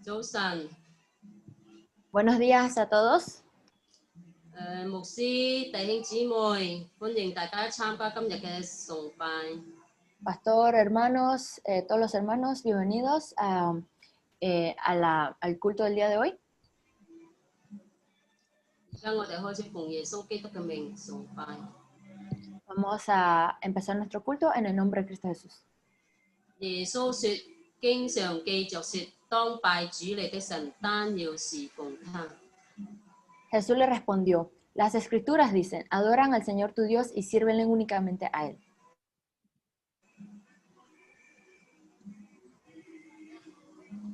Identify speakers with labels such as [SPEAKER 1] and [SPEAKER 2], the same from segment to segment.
[SPEAKER 1] 早晨，Buenos
[SPEAKER 2] días a todos.
[SPEAKER 1] 牧師弟兄姊妹，歡迎大家參加今日嘅崇拜。
[SPEAKER 2] Pastor, hermanos, todos los hermanos, bienvenidos al culto del día de hoy.
[SPEAKER 1] 而家我哋開始奉耶穌基督嘅名崇拜。
[SPEAKER 2] Vamos a empezar nuestro culto en el nombre de Cristo Jesús.
[SPEAKER 1] 耶穌說：經常記着說，當拜主你的神，單要侍奉他。
[SPEAKER 2] Jesús le respondió, las escrituras dicen, adoran al Señor tu Dios y sírvenle únicamente a Él.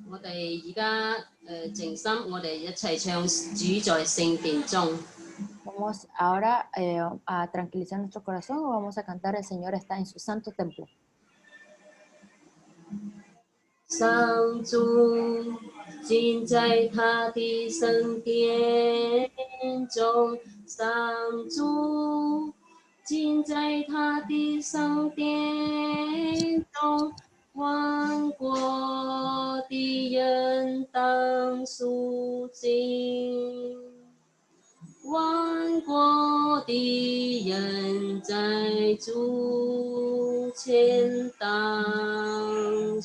[SPEAKER 1] 我哋而家靜心，我哋一齊唱主在聖殿中。
[SPEAKER 2] Vamos ahora a tranquilizar nuestro corazón y vamos a cantar El Señor está en su santo templo.
[SPEAKER 1] 上主竟在他的聖殿中，上主竟在他的聖殿中，萬國的人當肅靜，萬國的人在主前當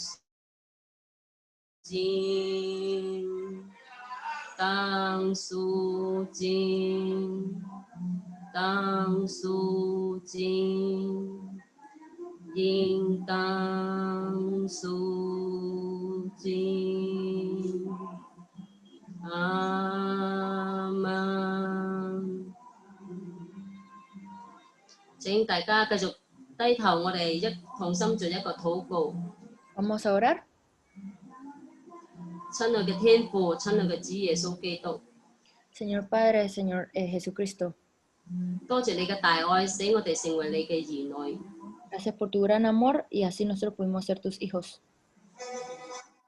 [SPEAKER 1] 當肅靜，當肅靜，應當肅靜。阿們。請大家繼續低頭，我哋一同心做一個禱告。
[SPEAKER 2] Vamos a orar.
[SPEAKER 1] 親愛嘅天父，親愛嘅主耶穌基督，
[SPEAKER 2] Señor Padre, Señor Jesucristo,
[SPEAKER 1] 多謝你嘅大愛，使我哋成為你嘅兒女。
[SPEAKER 2] gracias por tu gran amor y así nosotros pudimos ser tus hijos.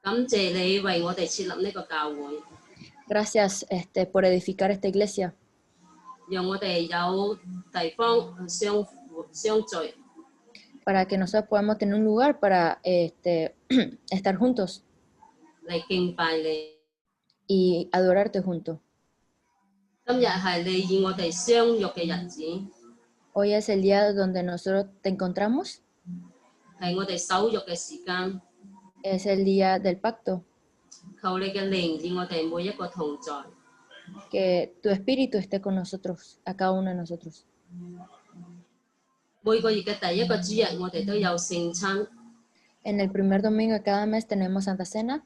[SPEAKER 1] 感謝你為我哋設立呢個教會，
[SPEAKER 2] Gracias por edificar esta iglesia,
[SPEAKER 1] 讓我哋有地方相聚，
[SPEAKER 2] para que nosotros podamos tener un lugar para estar juntos
[SPEAKER 1] 嚟敬拜你。
[SPEAKER 2] y adorarte juntos.
[SPEAKER 1] 今日係你與我哋相約嘅日子，
[SPEAKER 2] Hoy es el día donde nosotros te encontramos,
[SPEAKER 1] 係我哋守約嘅時間。
[SPEAKER 2] es el día del pacto,
[SPEAKER 1] 求你嘅靈與我哋每一個同在。
[SPEAKER 2] que tu espíritu esté con nosotros, a cada uno de nosotros.
[SPEAKER 1] 每個月嘅第一個主日，我哋都有聖餐，
[SPEAKER 2] En el primer domingo de cada mes tenemos Santa Cena.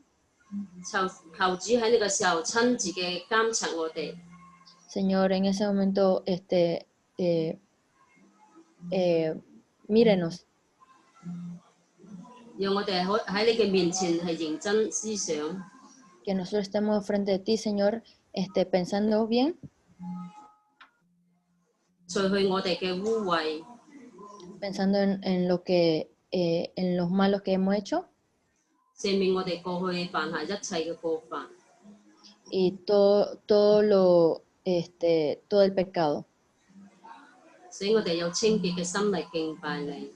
[SPEAKER 1] 求主喺呢個時候親自嘅監察我哋。
[SPEAKER 2] Señor, en ese momento, mírenos,
[SPEAKER 1] 讓我哋喺你嘅面前係認真思想，
[SPEAKER 2] que nosotros estemos frente de ti, Señor, pensando bien,
[SPEAKER 1] 除去我哋嘅污穢，
[SPEAKER 2] pensando en lo que, en los malos que hemos hecho
[SPEAKER 1] 赦免我哋過去犯下一切嘅過犯，
[SPEAKER 2] y todo el pecado,
[SPEAKER 1] 使我哋有清潔嘅心嚟敬拜你。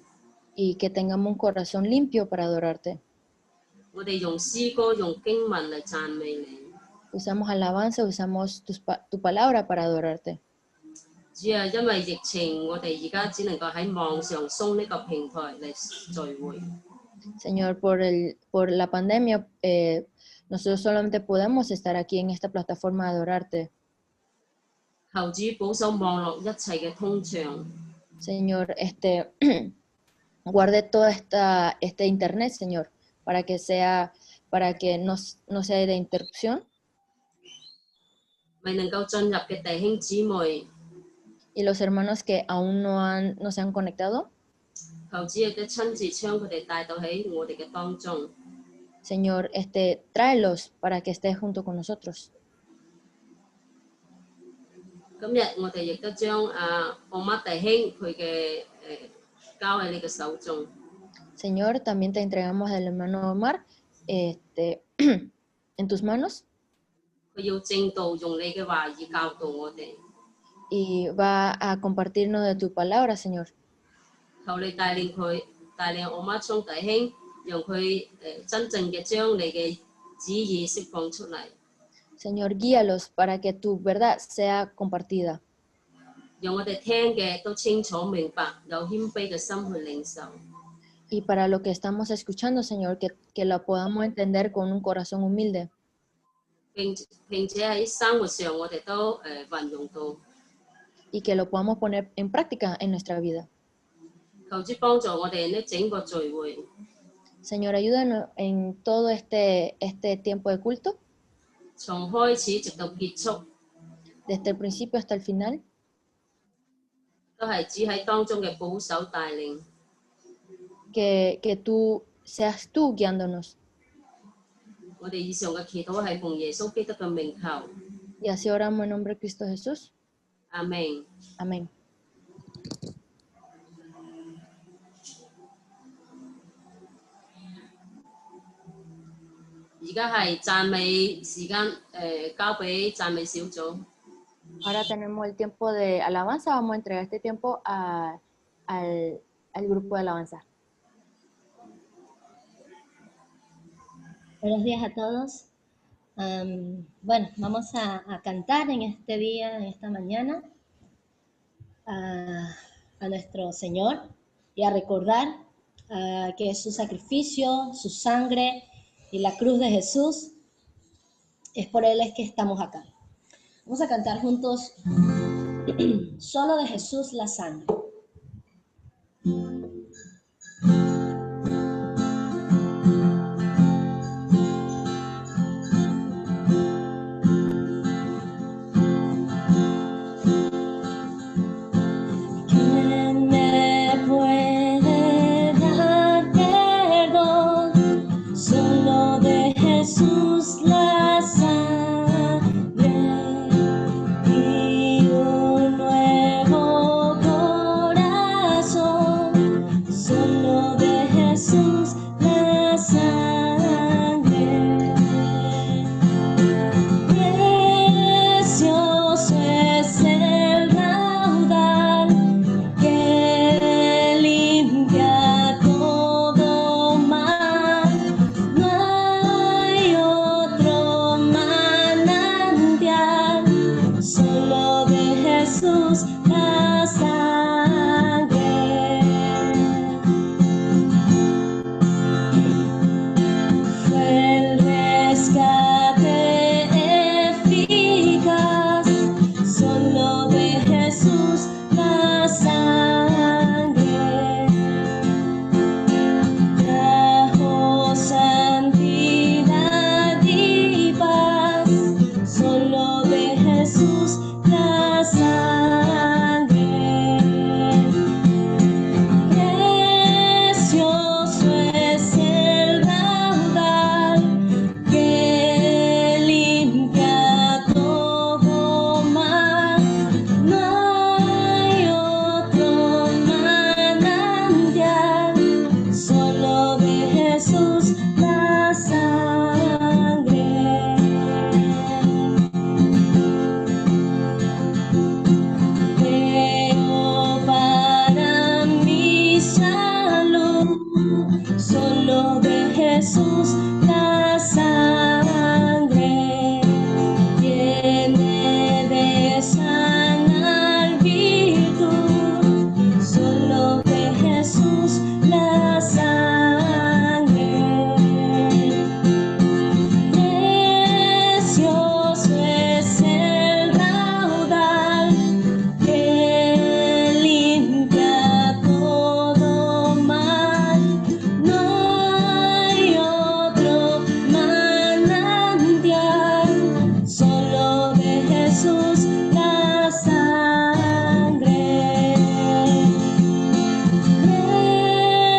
[SPEAKER 2] y que tengamos un corazón limpio para adorarte.
[SPEAKER 1] 我哋用詩歌、用經文嚟讚美你。
[SPEAKER 2] Usamos alabanza, usamos tu palabra para adorarte.
[SPEAKER 1] 主啊，因為疫情，我哋而家只能夠喺網上鬆呢個平台嚟聚會。
[SPEAKER 2] Señor, por la pandemia, nosotros solamente podemos estar aquí en esta plataforma a adorarte.
[SPEAKER 1] 求主保守網絡一切嘅通暢，
[SPEAKER 2] Señor, guarde toda este internet, Señor, para que no sea de interrupción.
[SPEAKER 1] 為能夠進入嘅弟兄姊妹，
[SPEAKER 2] Y los hermanos que aún no se han conectado,
[SPEAKER 1] 求主亦都親自將佢哋帶到喺我哋嘅當中。
[SPEAKER 2] Señor, tráelos para que estés junto con nosotros.
[SPEAKER 1] 今日我哋亦都將奧馬弟兄佢嘅交喺你嘅手中。
[SPEAKER 2] Señor, también te entregamos al hermano Omar en tus manos.
[SPEAKER 1] 佢要正道用你嘅話語教導我哋。
[SPEAKER 2] Y va a compartirnos de tu palabra, Señor.
[SPEAKER 1] 求你帶領佢，帶領奧馬聰弟兄，讓佢真正嘅將你嘅旨意釋放出嚟，
[SPEAKER 2] Señor, guíalos para que tu verdad sea compartida.
[SPEAKER 1] 讓我哋聽嘅都清楚明白，有謙卑嘅心去領受。
[SPEAKER 2] Y para lo que estamos escuchando, Señor, que lo podamos entender con un corazón humilde.
[SPEAKER 1] 並且喺生活上我哋都運用到。
[SPEAKER 2] Y que lo podamos poner en práctica en nuestra vida.
[SPEAKER 1] 求主幫助我哋呢整個聚會，
[SPEAKER 2] Señor, ayúdanos en todo este tiempo de culto,
[SPEAKER 1] 從開始直到結束，
[SPEAKER 2] desde el principio hasta el final,
[SPEAKER 1] 都係主喺當中嘅保守帶領。
[SPEAKER 2] que tú seas tú guiándonos.
[SPEAKER 1] 我哋以上嘅祈禱係奉耶穌基督嘅名求，
[SPEAKER 2] Y así oramos en nombre de Cristo Jesús.
[SPEAKER 1] 阿明。
[SPEAKER 2] Amén.
[SPEAKER 1] 而家係讚美時間，交俾讚美小組。
[SPEAKER 2] Ahora tenemos el tiempo de alabanza. Vamos a entregar este tiempo al grupo de alabanza.
[SPEAKER 3] Buenos días a todos. Bueno, vamos a cantar en este día, en esta mañana, a nuestro Señor y a recordar que su sacrificio, su sangre y la cruz de Jesús, es por Él es que estamos acá. Vamos a cantar juntos Solo de Jesús la sangre. ¿Quién me puede dar perdón? Solo de Jesús la sangre y un nuevo corazón. Solo de Jesús la sangre. Precioso es el raudal que limpia todo mal. No hay otro manantial, solo de Jesús la sangre. Fue el rescate eficaz, solo de Jesús la sangre. Trajo santidad y paz, solo de Jesús la sangre. Precioso es el raudal que limpia todo mal. No hay otro manantial, solo de Jesús la sangre. Pero para mi salud, solo de Jesús la sangre. Tiene de sanar virtud, solo de Jesús la sangre. Precioso es el raudal que limpia todo mal. No hay otro manantial, solo de Jesús la sangre.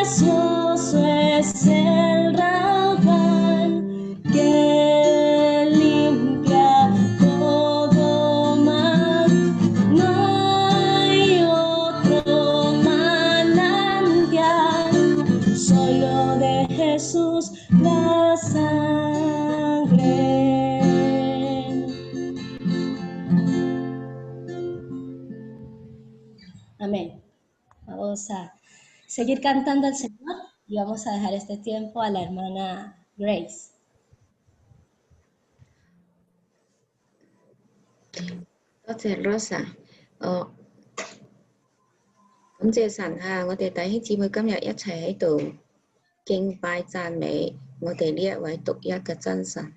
[SPEAKER 3] Precioso es el raudal que limpia todo mal. No hay otro manantial, solo de Jesús la sangre. Amén. Vamos a seguir cantando al Señor y vamos a dejar este tiempo a la hermana Grace.
[SPEAKER 4] 多謝 Rosa，感謝神啊！我哋弟兄姊妹今日一齊喺度敬拜讚美我哋呢一位獨一嘅真神。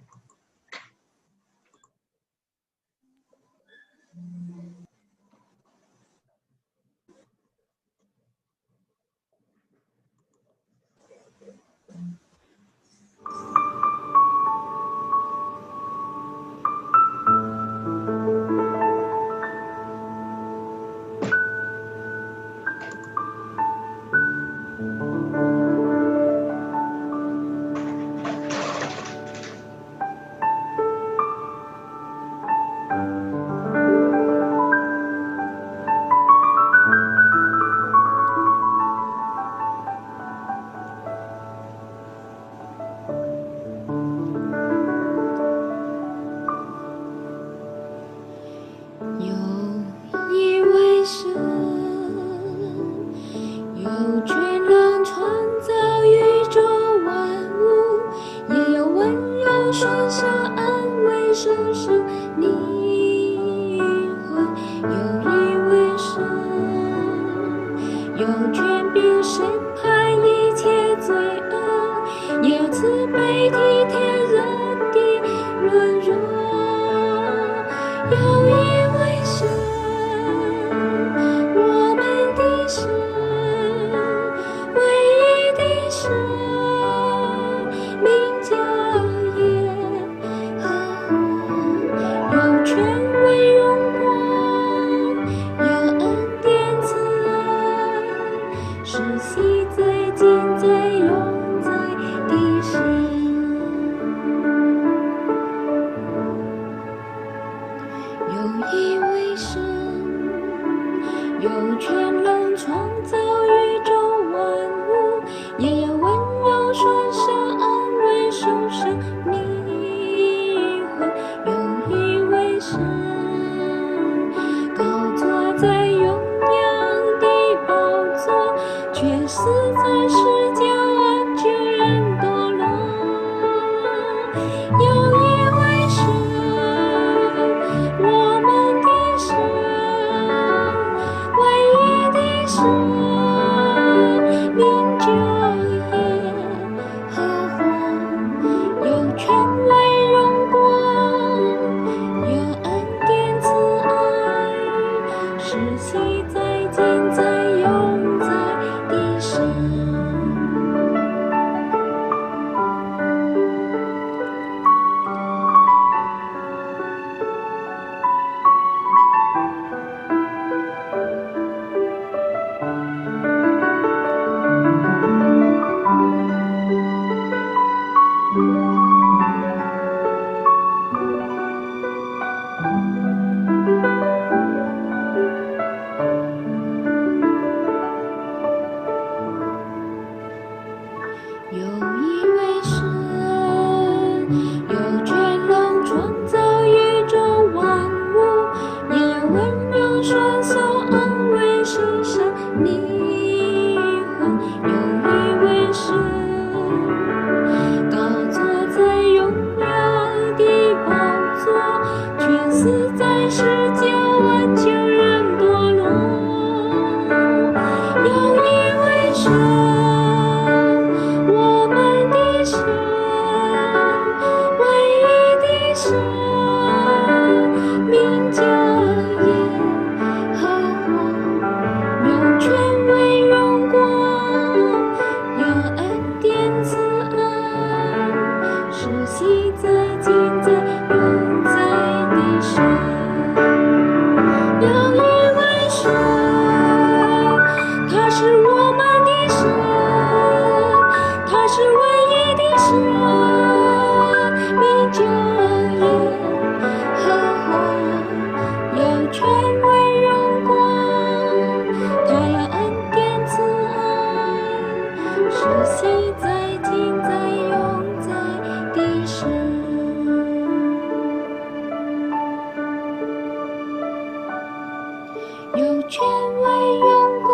[SPEAKER 5] 有权威荣光，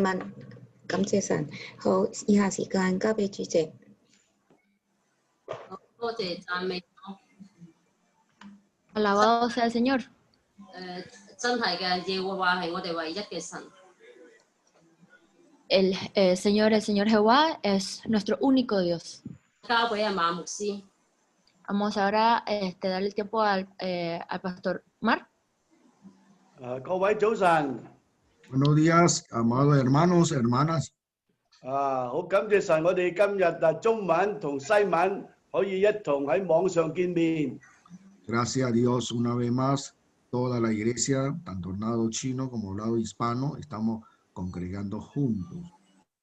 [SPEAKER 4] 問，感謝神。好，以下時間交俾主席。
[SPEAKER 1] 好多謝讚美主。
[SPEAKER 2] Alabado sea el Señor.
[SPEAKER 1] 真係嘅，耶和華係我哋唯一嘅神。
[SPEAKER 2] El Señor Jehová es nuestro único Dios.
[SPEAKER 1] 交俾阿馬牧師。
[SPEAKER 2] Vamos ahora darle el tiempo al pastor Mark.
[SPEAKER 5] 各位早晨。
[SPEAKER 6] Buenos días, amados hermanos, hermanas.
[SPEAKER 5] 好感謝神，我哋今日中文同西文可以一同喺網上見面。
[SPEAKER 6] Gracias a Dios una vez más, toda la iglesia, tanto el lado chino como el lado hispano, estamos congregando juntos.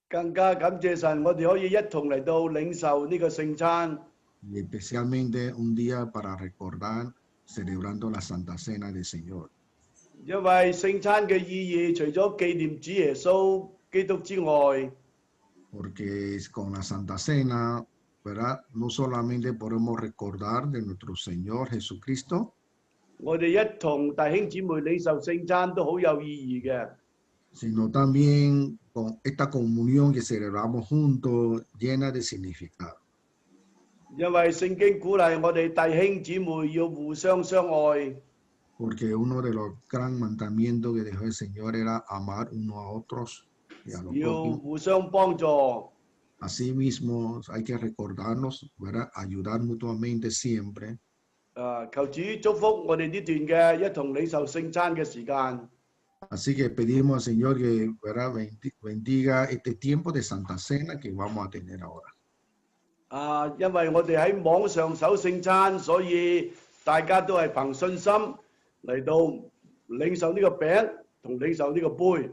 [SPEAKER 5] 更加感謝神，我哋可以一同嚟到領受呢個聖餐。
[SPEAKER 6] Y especialmente un día para recordar, celebrando la Santa Cena del Señor.
[SPEAKER 5] 因為聖餐嘅意義，除咗紀念主耶穌基督之外，
[SPEAKER 6] Porque con la Santa Cena, ¿verdad? No solamente podemos recordar de nuestro Señor Jesucristo,
[SPEAKER 5] 我哋一同弟兄姊妹領受聖餐都好有意義嘅。
[SPEAKER 6] sino también con esta comunión que celebramos juntos, llena de significado.
[SPEAKER 5] 因為聖經鼓勵我哋弟兄姊妹要互相相愛。
[SPEAKER 6] Porque uno de los gran mandamientos que dejó el Señor era amar uno a otros y a los
[SPEAKER 5] 要
[SPEAKER 6] prójimos.
[SPEAKER 5] 互相幫助。
[SPEAKER 6] Asimismo, hay que recordarnos, ¿verdad? Ayudar mutuamente siempre.
[SPEAKER 5] 求主祝福我哋呢段嘅一同領受聖餐嘅時間。
[SPEAKER 6] Así que pedimos al Señor que, ¿verdad? Bendiga este tiempo de Santa Cena que vamos a tener ahora.
[SPEAKER 5] 因為我哋喺網上守聖餐，所以大家都係憑信心嚟到領受呢個餅同領受呢個杯。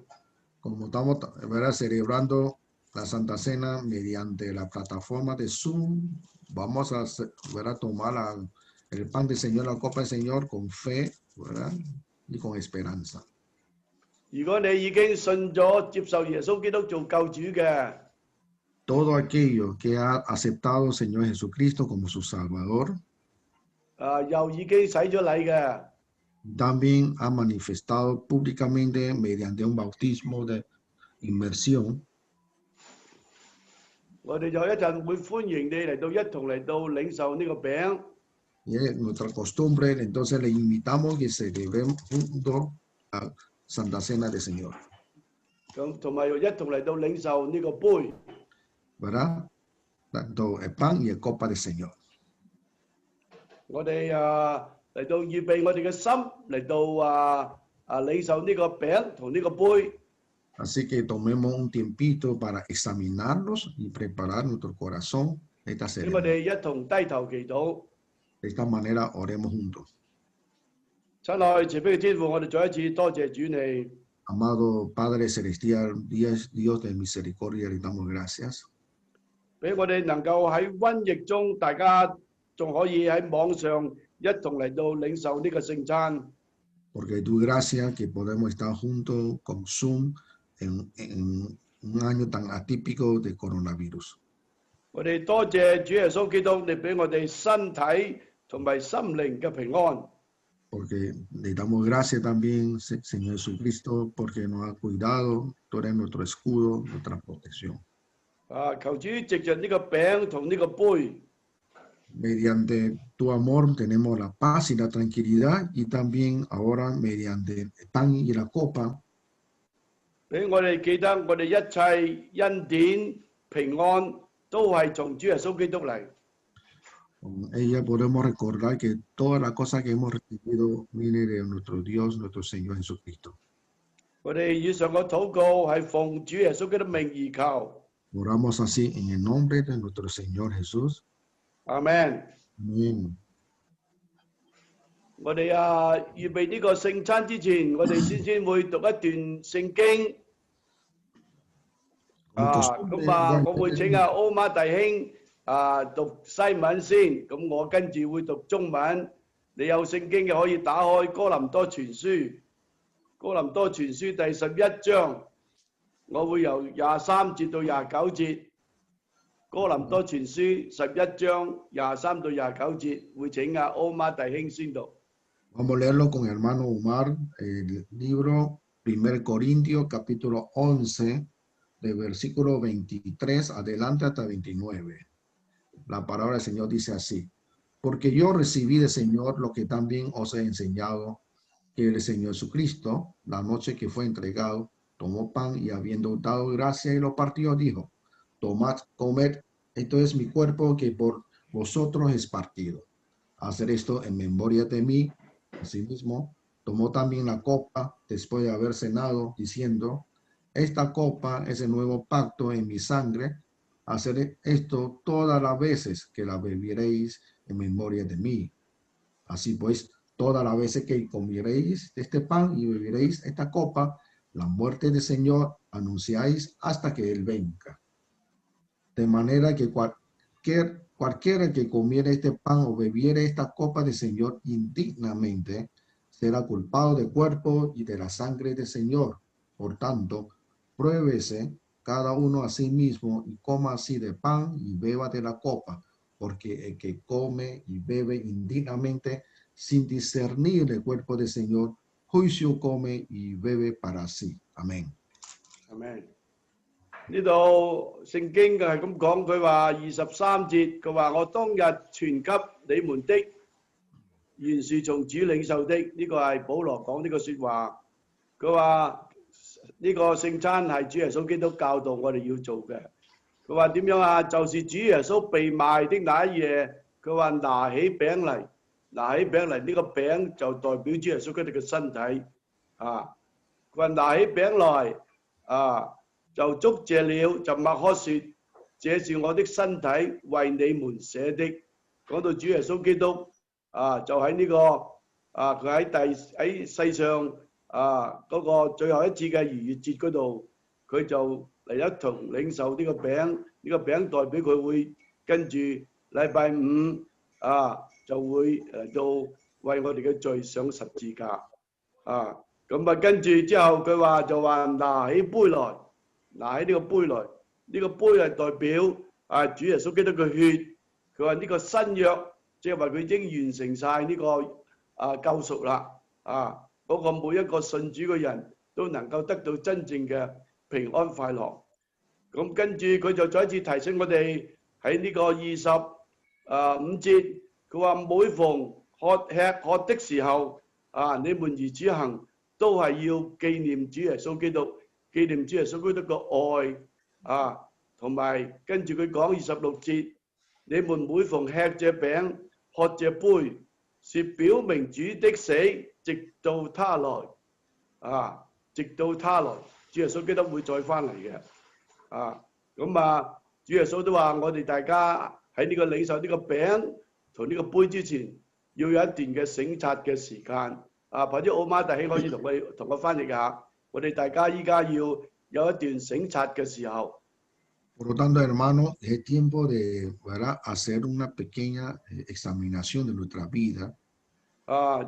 [SPEAKER 6] Como estamos, ¿verdad? Celebrando la Santa Cena mediante la plataforma de Zoom, vamos a, ¿verdad? Tomar el pan del Señor, la copa del Señor con fe, ¿verdad? Y con esperanza.
[SPEAKER 5] 如果你已經信咗接受耶穌基督做救主嘅，
[SPEAKER 6] Todo aquello que ha aceptado al Señor Jesucristo como su Salvador,
[SPEAKER 5] 又已經洗咗禮嘅，
[SPEAKER 6] también ha manifestado públicamente mediante un bautismo de inmersión.
[SPEAKER 5] 我哋就一陣會歡迎你嚟到一同嚟到領受呢個餅。
[SPEAKER 6] Y es nuestra costumbre, entonces le invitamos que celebremos juntos la Santa Cena del Señor.
[SPEAKER 5] 咁同埋一同嚟到領受呢個杯。
[SPEAKER 6] ¿Verdad? Tanto el pan y el copa del Señor.
[SPEAKER 5] 我哋嚟到預備我哋嘅心嚟到領受呢個餅同呢個杯。
[SPEAKER 6] Así que tomemos un tiempito para examinarlos y preparar nuestro corazón esta
[SPEAKER 5] 俾我
[SPEAKER 6] ceremonia.
[SPEAKER 5] 哋一同低頭祈禱。
[SPEAKER 6] De esta manera oremos juntos.
[SPEAKER 5] 親愛慈悲嘅天父，我哋再一次多謝主你。
[SPEAKER 6] Amado Padre Celestial, Dios de misericordia, le damos gracias.
[SPEAKER 5] 俾我哋能夠喺瘟疫中，大家仲可以喺網上一同嚟到領受呢個聖餐。
[SPEAKER 6] Porque tu gracia que podemos estar juntos con Zoom en un año tan atípico de coronavirus.
[SPEAKER 5] 我哋多謝主耶穌基督，你俾我哋身體同埋心靈嘅平安。
[SPEAKER 6] Porque le damos gracias también, Señor Jesucristo, porque nos ha cuidado, tú eres nuestro escudo, nuestra protección.
[SPEAKER 5] 求主藉着呢個餅同呢個杯，
[SPEAKER 6] Mediante tu amor tenemos la paz y la tranquilidad y también ahora mediante el pan y la copa,
[SPEAKER 5] 俾我哋記得我哋一切恩典平安都係從主耶穌基督嚟。
[SPEAKER 6] con ella podemos recordar que todas las cosas que hemos recibido viene de nuestro Dios, nuestro Señor Jesucristo.
[SPEAKER 5] 我哋以上嘅禱告係奉主耶穌基督名而求。
[SPEAKER 6] Oramos así en el nombre de nuestro Señor Jesús.
[SPEAKER 5] 阿門。
[SPEAKER 6] Amén.
[SPEAKER 5] 我哋預備呢個聖餐之前，我哋先會讀一段聖經。
[SPEAKER 6] Como costumbre,
[SPEAKER 5] 我會請歐媽弟兄讀西文先，咁我跟住會讀中文。你有聖經嘅可以打開哥林多前書，哥林多前書第11章，我會由23節到29節。哥林多前書11章23到29節，會請歐媽弟兄先讀。
[SPEAKER 6] Vamos a leerlo con el hermano Omar, el libro 1 Corintios capítulo 11, de versículo 23 adelante hasta 29. La palabra del Señor dice así: porque yo recibí del Señor lo que también os he enseñado, que el Señor Jesucristo, la noche que fue entregado, tomó pan y habiendo dado gracia y lo partió, dijo: tomad, comed, esto es mi cuerpo que por vosotros es partido. Hacer esto en memoria de mí. Asimismo, tomó también la copa después de haber cenado, diciendo: esta copa es el nuevo pacto en mi sangre. Hacer esto todas las veces que la beberéis en memoria de mí. Así pues, todas las veces que comiereis este pan y beberéis esta copa, la muerte del Señor anunciáis hasta que Él venga. De manera que cualquiera que comiere este pan o bebiere esta copa del Señor indignamente, será culpado del cuerpo y de la sangre del Señor. Por tanto, pruébese cada uno a sí mismo y coma así de pan y beba de la copa, porque el que come y bebe indignamente sin discernir el cuerpo del Señor, juicio come y bebe para sí. Amén.
[SPEAKER 5] Amen。呢度聖經嘅係咁講，佢話23節，佢話我當日傳給你們的，原是從主領受的。呢、個係保羅講呢個説話。佢話呢個聖餐係主耶穌基督教導我哋要做嘅。佢話點樣啊？就是主耶穌被賣的那一夜，佢話拿起餅嚟，拿起餅嚟，呢、個餅就代表主耶穌基督嘅身體啊。佢話拿起餅來啊。就祝謝了，就默開說：這是我的身體，為你們捨的。講到主耶穌基督啊，就喺呢、個佢喺世上嗰、個最後一次嘅逾越節嗰度，佢就嚟一同領受呢個餅。呢、個餅代表佢會跟住禮拜五就會嚟到為我哋嘅罪上十字架咁跟住之後佢話就話拿起杯來。拿起呢個杯來，呢、個杯係代表主耶穌基督嘅血。佢話呢個新約，即係話佢已經完成晒呢、個救贖啦。嗰、個每一個信主嘅人都能夠得到真正嘅平安快樂。咁跟住佢就再一次提醒我哋喺呢個25節，佢話每逢吃喝的時候，你們如此行，都係要紀念主耶穌基督。紀念主耶穌基督嘅愛同埋跟住佢講26節，你們每逢吃這餅、喝這杯，是表明主的死，直到他來直到他來，主耶穌基督會再翻嚟嘅主耶穌都話我哋大家喺呢個領受呢個餅同呢個杯之前，要有一段嘅省察嘅時間或者奧馬弟兄可以同我翻譯下。我哋大家依家要有一段省察嘅時候。
[SPEAKER 6] Por lo tanto, hermanos, es tiempo de, ¿verdad?, hacer una pequeña examinación de nuestra vida.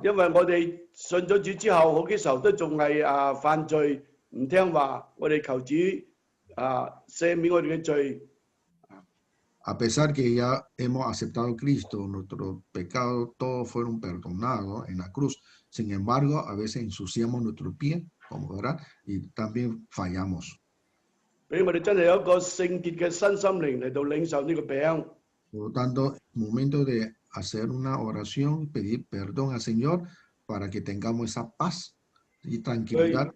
[SPEAKER 5] 因為我哋信咗主之後，好幾時候都仲係犯罪，唔聽話，我哋求主赦免我哋嘅罪。
[SPEAKER 6] A pesar que ya hemos aceptado a Cristo, nuestros pecados todos fueron perdonados en la cruz. Sin embargo, a veces ensuciamos nuestro pie, como verá, y también fallamos.
[SPEAKER 5] 俾我哋真係有一個聖潔嘅新心靈嚟到領受呢個餅。
[SPEAKER 6] Por lo tanto, momento de hacer una oración, pedir perdón al Señor para que tengamos esa paz y tranquilidad.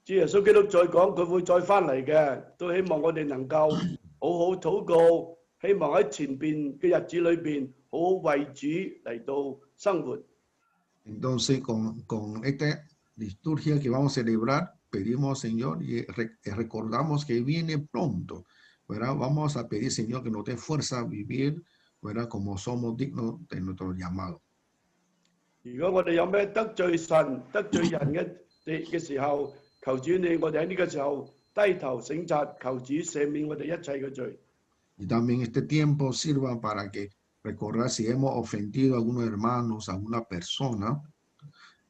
[SPEAKER 5] 主耶穌基督再講佢會再翻嚟嘅，都希望我哋能夠好好禱告，希望喺前邊嘅日子裏邊好好為主嚟到生活。
[SPEAKER 6] Entonces, con esta liturgia que vamos a celebrar, pedimos, Señor, y recordamos que viene pronto, ¿verdad? Vamos a pedir, Señor, que nos dé fuerza a vivir, ¿verdad?, como somos dignos de nuestro llamado.
[SPEAKER 5] 如果我哋有咩得罪神、得罪人嘅時候，求主你，我哋喺呢個時候低頭省察，求主赦免我哋一切嘅罪。
[SPEAKER 6] Y también este tiempo sirva para que recordar si hemos ofendido a algunos hermanos, a alguna persona,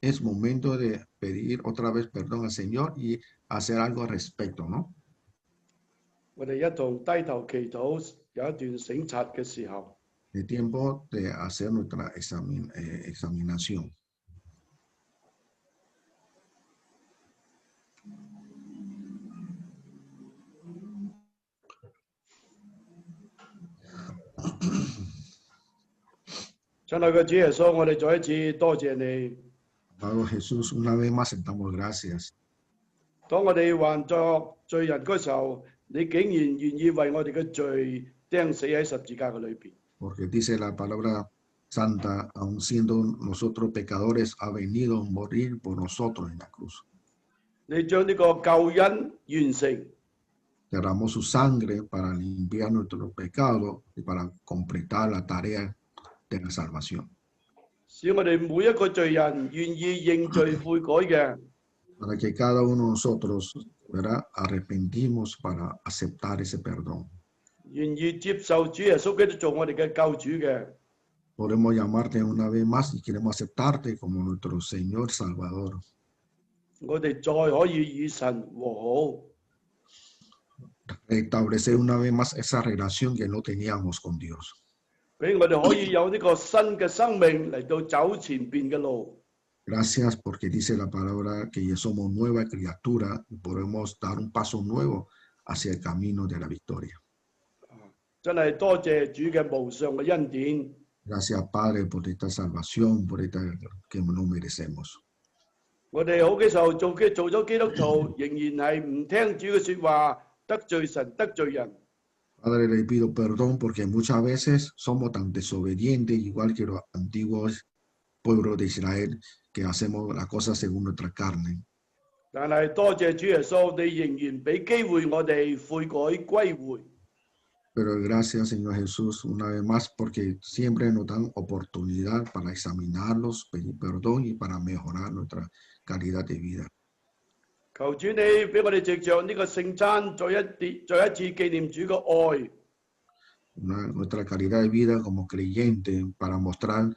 [SPEAKER 6] es momento de pedir otra vez perdón al Señor y hacer algo al respecto, ¿no?
[SPEAKER 5] 我哋一同低頭祈禱，有一段省察嘅時候。
[SPEAKER 6] El tiempo de hacer nuestra examinación.
[SPEAKER 5] 親愛嘅主耶穌，我哋再一次多謝你。
[SPEAKER 6] Amado Jesús, una vez más damos gracias.
[SPEAKER 5] 當我哋還作罪人嗰時候，你竟然願意為我哋嘅罪釘死喺十字架嘅裏邊。
[SPEAKER 6] Porque dice la palabra santa, aun siendo nosotros pecadores, ha venido a morir por nosotros en la cruz.
[SPEAKER 5] 你將呢個救恩完成，
[SPEAKER 6] Derramó su sangre para limpiar nuestros pecados y para completar la tarea de la salvación.
[SPEAKER 5] 使我哋每一個罪人願意認罪悔改嘅，
[SPEAKER 6] Para que cada uno de nosotros, ¿verdad?, arrepentimos para aceptar ese perdón.
[SPEAKER 5] 願意接受主耶穌基督做我哋嘅救主嘅，
[SPEAKER 6] Podemos llamarte una vez más y queremos aceptarte como nuestro Señor Salvador.
[SPEAKER 5] 我哋再可以與神和好。
[SPEAKER 6] Establecer una vez más esa relación que no teníamos con Dios.
[SPEAKER 5] 俾我哋可以有呢個新嘅生命嚟到走前邊嘅路。
[SPEAKER 6] Gracias porque dice la palabra que ya somos nueva criatura y podemos dar un paso nuevo hacia el camino de la victoria.
[SPEAKER 5] 真係多謝主嘅無上嘅恩典。
[SPEAKER 6] Gracias, Padre, por esta salvación, por esta que no merecemos.
[SPEAKER 5] 我哋好幾時候做咗基督徒，仍然係唔聽主嘅説話，得罪神得罪人。
[SPEAKER 6] Padre, le pido perdón porque muchas veces somos tan desobedientes, igual que los antiguos pueblos de Israel, que hacemos las cosas según nuestra carne.
[SPEAKER 5] 但係多謝主耶穌，你仍然俾機會我哋悔改歸回。
[SPEAKER 6] Pero gracias, Señor Jesús, una vez más, porque siempre nos dan oportunidad para examinarlos, pedir perdón y para mejorar nuestra calidad de vida.
[SPEAKER 5] 求主你俾我哋藉着呢個聖餐，再一次紀念主嘅愛。
[SPEAKER 6] Nuestra calidad de vida como creyente para mostrar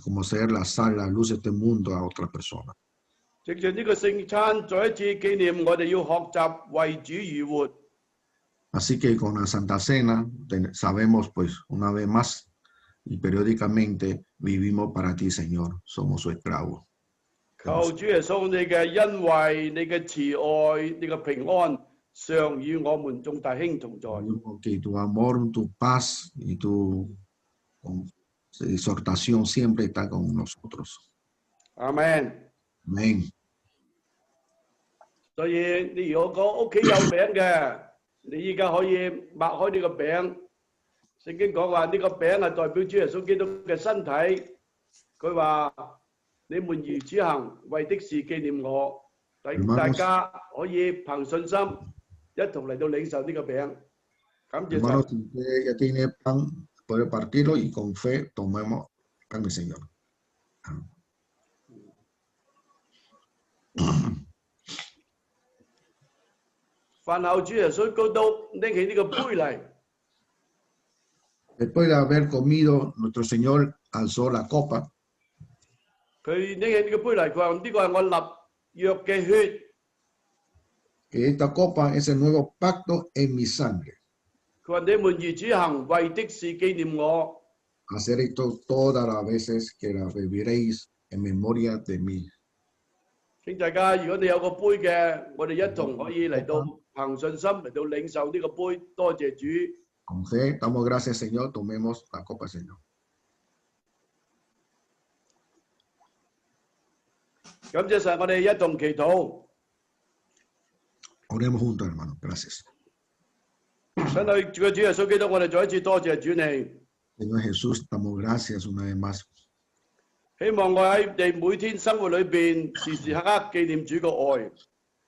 [SPEAKER 6] como ser la sal, la luz de este mundo a otra persona.
[SPEAKER 5] 藉着呢個聖餐，再一次紀念我哋要學習為主而活。
[SPEAKER 6] Así que con la Santa Cena sabemos pues una vez más y periódicamente vivimos para ti, Señor. Somos su esclavo.
[SPEAKER 5] 求主耶穌你嘅恩惠、你嘅慈愛、你嘅平安，常與我們眾弟兄同在。
[SPEAKER 6] Que tu amor, tu paz y tu exhortación siempre está con nosotros.
[SPEAKER 5] 阿們。
[SPEAKER 6] Amén.
[SPEAKER 5] 所以你如果講屋企有餅嘅，你依家可以擘開呢個餅。聖經講話呢個餅係代表主耶穌基督嘅身體。佢話：你們如此行，為的是紀念我。大家可以憑信心一同嚟到領受呢個餅。感謝神。
[SPEAKER 6] Hermanos, si usted ya tiene pan, puede partirlo y con fe tomemos pan del Señor.
[SPEAKER 5] 飯後主耶穌基督拎起呢個杯嚟。
[SPEAKER 6] Después de haber comido, nuestro Señor alzó la copa.
[SPEAKER 5] 佢拎起呢個杯嚟，佢話：呢個係我立約嘅血。
[SPEAKER 6] Que esta copa es el nuevo pacto en mi sangre.
[SPEAKER 5] 佢話：你們如此行，為的是紀念我。
[SPEAKER 6] Hacer esto todas las veces que la beberéis en memoria de mí.
[SPEAKER 5] 請大家，如果你有個杯嘅，我哋一同可以嚟到憑信心嚟到領受呢個杯。多謝主。
[SPEAKER 6] Con fe, damos gracias, Señor. Tomemos la copa, Señor.
[SPEAKER 5] 感謝神，我哋一同祈禱。
[SPEAKER 6] Oremos juntos, hermanos. Gracias.
[SPEAKER 5] 親愛主嘅主耶穌基督，我哋再一次多謝主你。
[SPEAKER 6] Señor Jesús, damos gracias una vez más.
[SPEAKER 5] 希望我喺你每天生活裏邊，時時刻刻紀念主嘅愛。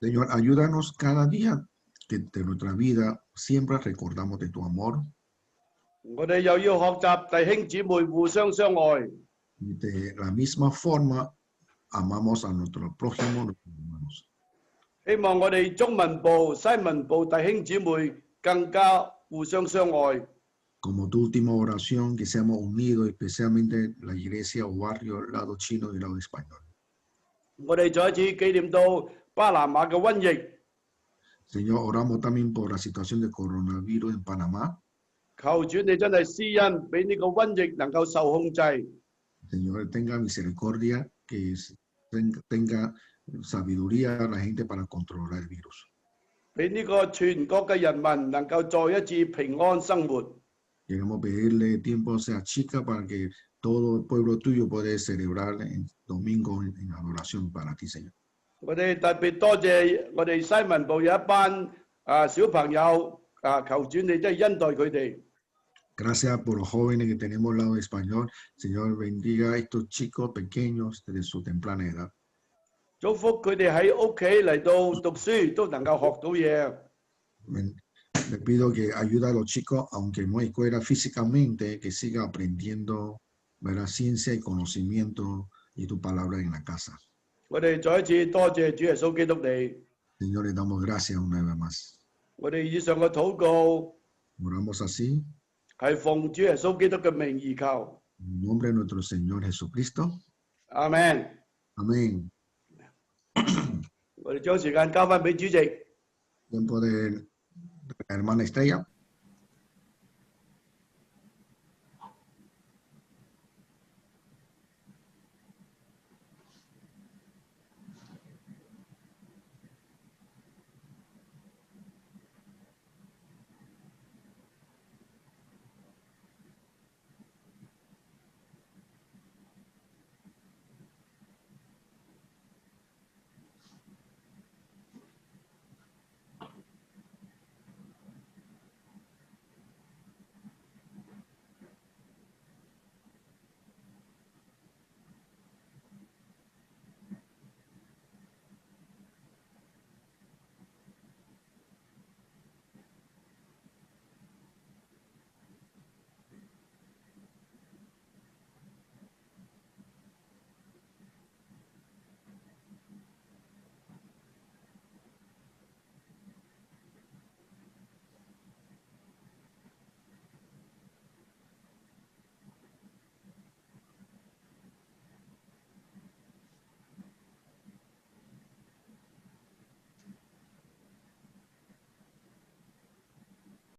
[SPEAKER 6] Señor, ayúdanos cada día que de nuestra vida siempre recordamos de tu amor.
[SPEAKER 5] 我哋又要學習弟兄姊妹互相相愛。
[SPEAKER 6] Y de la misma forma amamos a nuestro prójimo, nuestros hermanos.
[SPEAKER 5] 希望我哋中文部、西文部弟兄姊妹更加互相相愛。
[SPEAKER 6] Como tu última oración, que seamos unidos, especialmente la iglesia o barrio, el lado chino y el lado español.
[SPEAKER 5] 我哋再一次紀念到巴拿馬嘅瘟疫。
[SPEAKER 6] Señor, oramos también por la situación de coronavirus en Panamá.
[SPEAKER 5] 求主你真係施恩，俾呢個瘟疫能夠受控制。
[SPEAKER 6] Señor, tenga misericordia, que tenga sabiduría a la gente para controlar el virus.
[SPEAKER 5] 俾呢個全國嘅人民能夠再一次平安生活。
[SPEAKER 6] Queremos pedirle tiempo a esa chica para que todo el pueblo tuyo pueda celebrar el domingo en adoración para ti, Señor.
[SPEAKER 5] 我哋特別多謝我哋西文部有一班小朋友求主你真係恩待佢哋。
[SPEAKER 6] Gracias por los jóvenes que tenemos al lado español. Señor, bendiga a estos chicos pequeños desde su temprana edad.
[SPEAKER 5] 祝福佢哋喺屋企嚟到讀書都能夠學到嘢。
[SPEAKER 6] Le pido que ayude a los chicos, aunque no hay escuela físicamente, que siga aprendiendo, ¿verdad? Ciencia y conocimiento y tu palabra en la casa.
[SPEAKER 5] 我哋再一次多謝主耶穌基督你。
[SPEAKER 6] Señor, le damos gracias una vez más.
[SPEAKER 5] 我哋以上嘅禱告
[SPEAKER 6] Oramos así,
[SPEAKER 5] 係奉主耶穌基督嘅名而求。
[SPEAKER 6] en nombre de nuestro Señor Jesucristo.
[SPEAKER 5] 阿門。
[SPEAKER 6] Amén.
[SPEAKER 5] 我哋將時間交翻俾主席。
[SPEAKER 6] Tiempo de la hermana Estrella.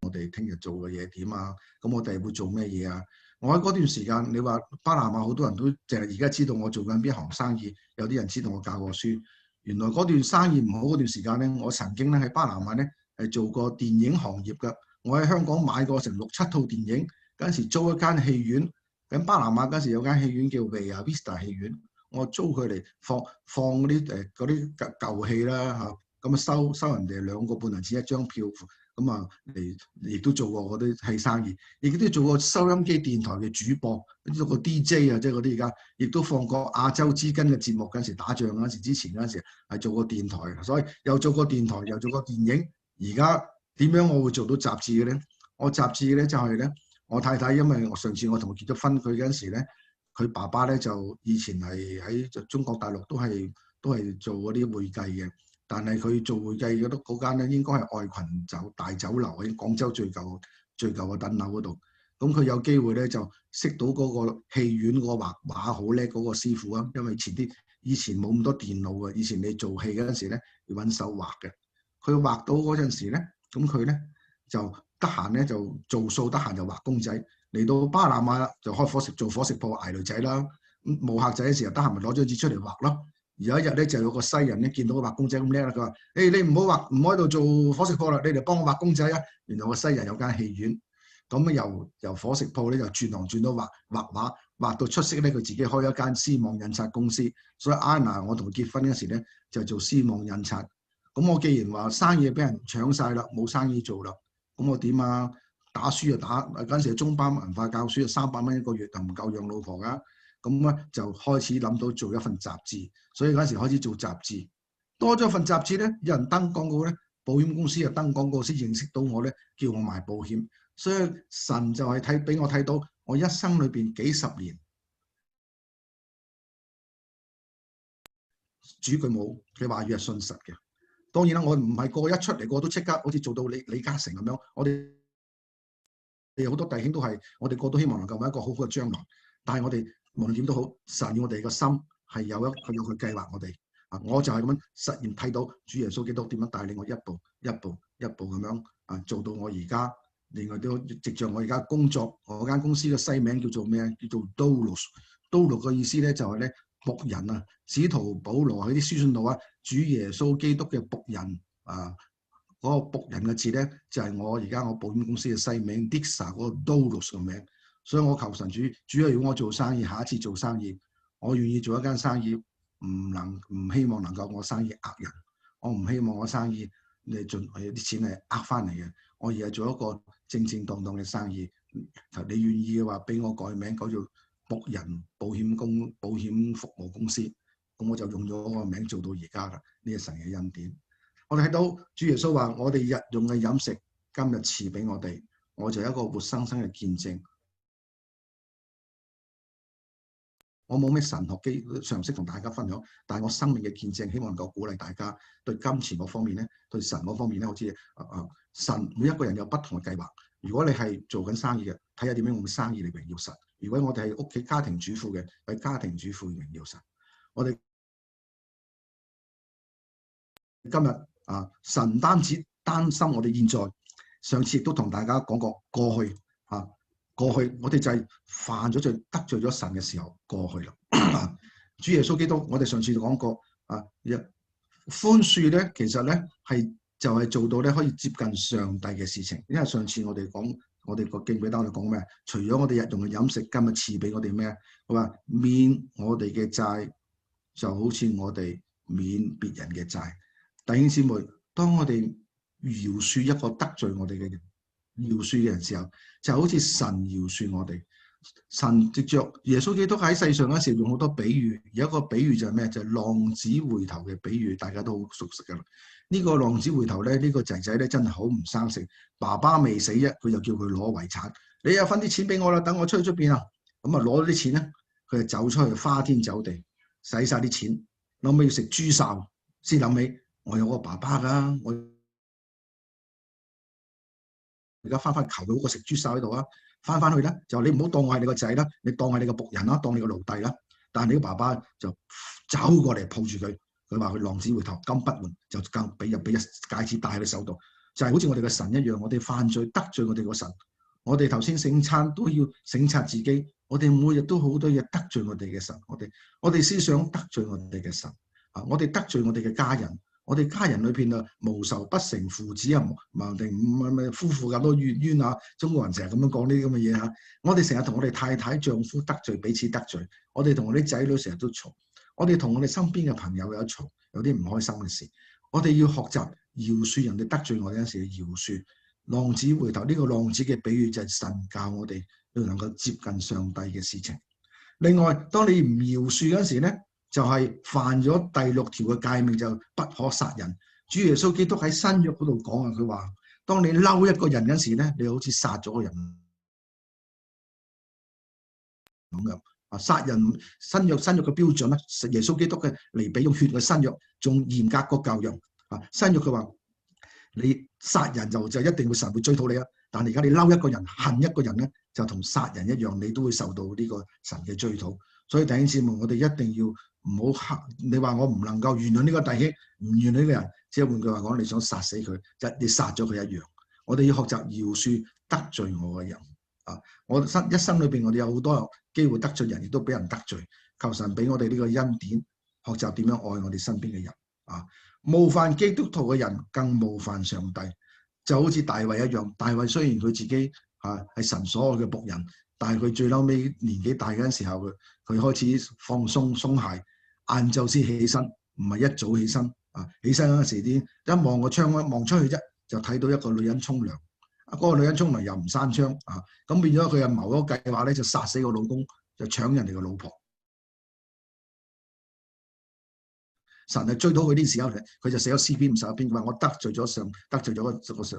[SPEAKER 6] 我哋聽日做嘅嘢點啊？咁我哋會做咩嘢啊？我喺嗰段時間，你話巴拿馬好多人都淨係而家知道我做緊邊行生意，有啲人知道我教過書。原來嗰段生意唔好嗰段時間咧，我曾經咧喺巴拿馬咧係做過電影行業㗎。我喺香港買過成6、7套電影，嗰陣時租一間戲院。咁巴拿馬嗰陣時有間戲院叫 Villa Vista 戲院，我租佢嚟放嗰啲舊戲啦嚇，咁收人哋2個半銀錢一張票。咁啊，亦都做過嗰啲戲生意，亦都做過收音機電台嘅主播，做過 DJ 啊，即係嗰啲而家，亦都放過亞洲之根嘅節目。嗰陣時打仗嗰陣時，之前嗰陣時係做過電台，所以又做過電台，又做過電影。而家點樣我會做到雜誌嘅咧？我雜誌咧就係咧，我太太因為上次我同佢結咗婚，佢嗰陣時咧，佢爸爸咧就以前係喺中國大陸都係做嗰啲會計嘅。但係佢做會計嗰間咧，應該係愛群大酒樓喺廣州最舊嘅等樓嗰度。咁佢有機會咧就識到嗰個戲院嗰個畫好叻嗰個師傅啊，因為以前冇咁多電腦嘅，以前你做戲嗰陣時咧要揾手畫嘅。佢畫到嗰陣時咧，咁佢咧就得閒咧就做數，得閒就畫公仔。嚟到巴拿馬就做伙食鋪捱女仔啦。咁冇客仔嘅時候，得閒咪攞張紙出嚟畫咯。有一日咧，就有個西人咧見到個畫公仔咁叻啦，佢話：你唔好畫，唔好喺度做伙食鋪啦，你嚟幫我畫公仔啊！原來個西人有間戲院，咁由伙食鋪咧就轉到畫畫，畫到出色咧，佢自己開一間絲網印刷公司。所以 Anna 我同佢結婚嗰時咧就做絲網印刷。咁我既然話生意俾人搶晒啦，冇生意做啦，咁我點啊？打書就打，嗰陣時中班文化教書300蚊一個月，就唔夠養老婆㗎。咁咧就開始諗到做一份雜誌，所以嗰陣時開始做雜誌。多咗份雜誌咧，有人登廣告咧，保險公司又登廣告先認識到我咧，叫我賣保險。所以神就係俾我睇到我一生裏邊幾十年主佢冇佢話語係信實嘅。當然啦，我唔係個一出嚟個都即刻好似做到李嘉誠咁樣。我哋好多弟兄都係，我哋個都希望能夠有一個好好嘅將來。但係我哋無論點都好，神要我哋個心係有佢計劃我哋。我就係咁樣實驗睇到主耶穌基督點樣帶領我一步咁樣做到我而家。另外都藉著我而家工作，我間公司嘅西名叫做咩？叫做 Doulos。Doulos 嘅意思咧就係咧僕人啊，使徒保羅喺啲書信度啊，主耶穌基督嘅僕人嗰個僕人嘅字咧，就係我而家我保險公司嘅西名 Dixa 嗰個 Doulos 嘅名。所以我求神主要如果我做生意，下一次做生意，我願意做一間生意，唔希望能夠我生意呃人，我唔希望我生意你盡有啲錢係呃翻嚟嘅，我而係做一個正正當當嘅生意。你願意嘅話，俾我改名改做僕人保險服務公司，咁我就用咗個名做到而家啦。呢個神嘅恩典，我哋睇到主耶穌話：我哋日用嘅飲食今日賜俾我哋，我就係一個活生生嘅見證。我冇咩神學常識同大家分享，但係我生命嘅見證，希望能夠鼓勵大家對金錢嗰方面咧，對神嗰方面咧，好似神每一個人有不同嘅計劃。如果你係做緊生意嘅，睇下點樣用生意嚟榮耀神；如果我哋係屋企家庭主婦嘅，喺家庭主婦榮耀神。我哋今日神唔單止擔心我哋現在，上次亦都同大家講過過去過去我哋就係犯咗罪得罪咗神嘅時候過去啦。主耶穌基督，我哋上次講過寬恕咧，其實咧就係做到咧可以接近上帝嘅事情。因為上次我哋講我哋個經比單度講咩？除咗我哋日用嘅飲食，今日賜俾我哋咩？佢話免我哋嘅債，就好似我哋免別人嘅債。弟兄姊妹，當我哋饒恕一個得罪我哋嘅人，饒恕嘅人時候，就好似神饒恕我哋。神藉着耶穌基督喺世上嗰時用好多比喻，有一個比喻就係咩？就係浪子回頭嘅比喻，大家都好熟悉噶啦。呢個浪子回頭咧，呢個仔仔咧真係好唔生性，爸爸未死啫，佢就叫佢攞遺產，你又分啲錢俾我啦，等我出去出邊啊。咁啊攞咗啲錢咧，佢就走出去花天酒地，使晒啲錢，諗尾要食豬潲，先諗起我有個爸爸噶，我而家翻求佢好過食豬潲喺度啊！翻去咧就你唔好當我係你個仔啦，你當係你個僕人啦，當你個奴隸啦。但係你個爸爸就走過嚟抱住佢，佢話佢浪子回頭金不換，就更俾一戒指戴喺佢手度，就係好似我哋嘅神一樣。我哋犯罪得罪我哋個神，我哋頭先聖餐都要省察自己，我哋每日都好多嘢得罪我哋嘅神，我哋思想得罪我哋嘅神我哋得罪我哋嘅家人。我哋家人裏邊無仇不成父子矛定夫婦咁多冤中國人成日咁樣講呢啲咁嘅嘢我哋成日同我哋太太丈夫得罪，彼此得罪。我哋同我啲仔女成日都嘈，我哋同我哋身邊嘅朋友有嘈，有啲唔開心嘅事。我哋要學習饒恕人哋得罪我哋嗰時嘅饒恕。浪子回頭呢個浪子嘅比喻就係神教我哋要能夠接近上帝嘅事情。另外，當你唔饒恕嗰時咧，就係犯咗第6條嘅誡命，就不可殺人。主耶穌基督喺新約嗰度講佢話：當你嬲一個人嗰時咧，你好似殺咗個人咁樣殺人新約嘅標準咧，耶穌基督嘅嚟比用血嘅新約仲嚴格過舊約新約佢話你殺人就一定會神會追討你但係而家你嬲一個人恨一個人咧，就同殺人一樣，你都會受到呢個神嘅追討。所以弟兄姊妹，我哋一定要唔好你話我唔能夠原諒呢個弟兄，唔原諒呢個人，即係換句話講，你想殺死佢，你殺咗佢一樣。我哋要學習饒恕得罪我嘅人我一生裏邊，我哋有好多機會得罪人，亦都俾人得罪。求神俾我哋呢個恩典，學習點樣愛我哋身邊嘅人冒犯基督徒嘅人，更冒犯上帝。就好似大衛一樣，大衛雖然佢自己係神所愛嘅僕人，但係佢最嬲尾年紀大嗰陣時候，佢開始放鬆懈，晏晝先起身，唔係一早起身起身嗰陣時一望個窗望出去啫，就睇到一個女人沖涼。嗰個女人沖涼又唔閂窗咁變咗佢又謀咗計劃咧，就殺死個老公，就搶人哋個老婆。神係追到佢啲時候，佢就寫咗詩篇51篇，佢話我得罪咗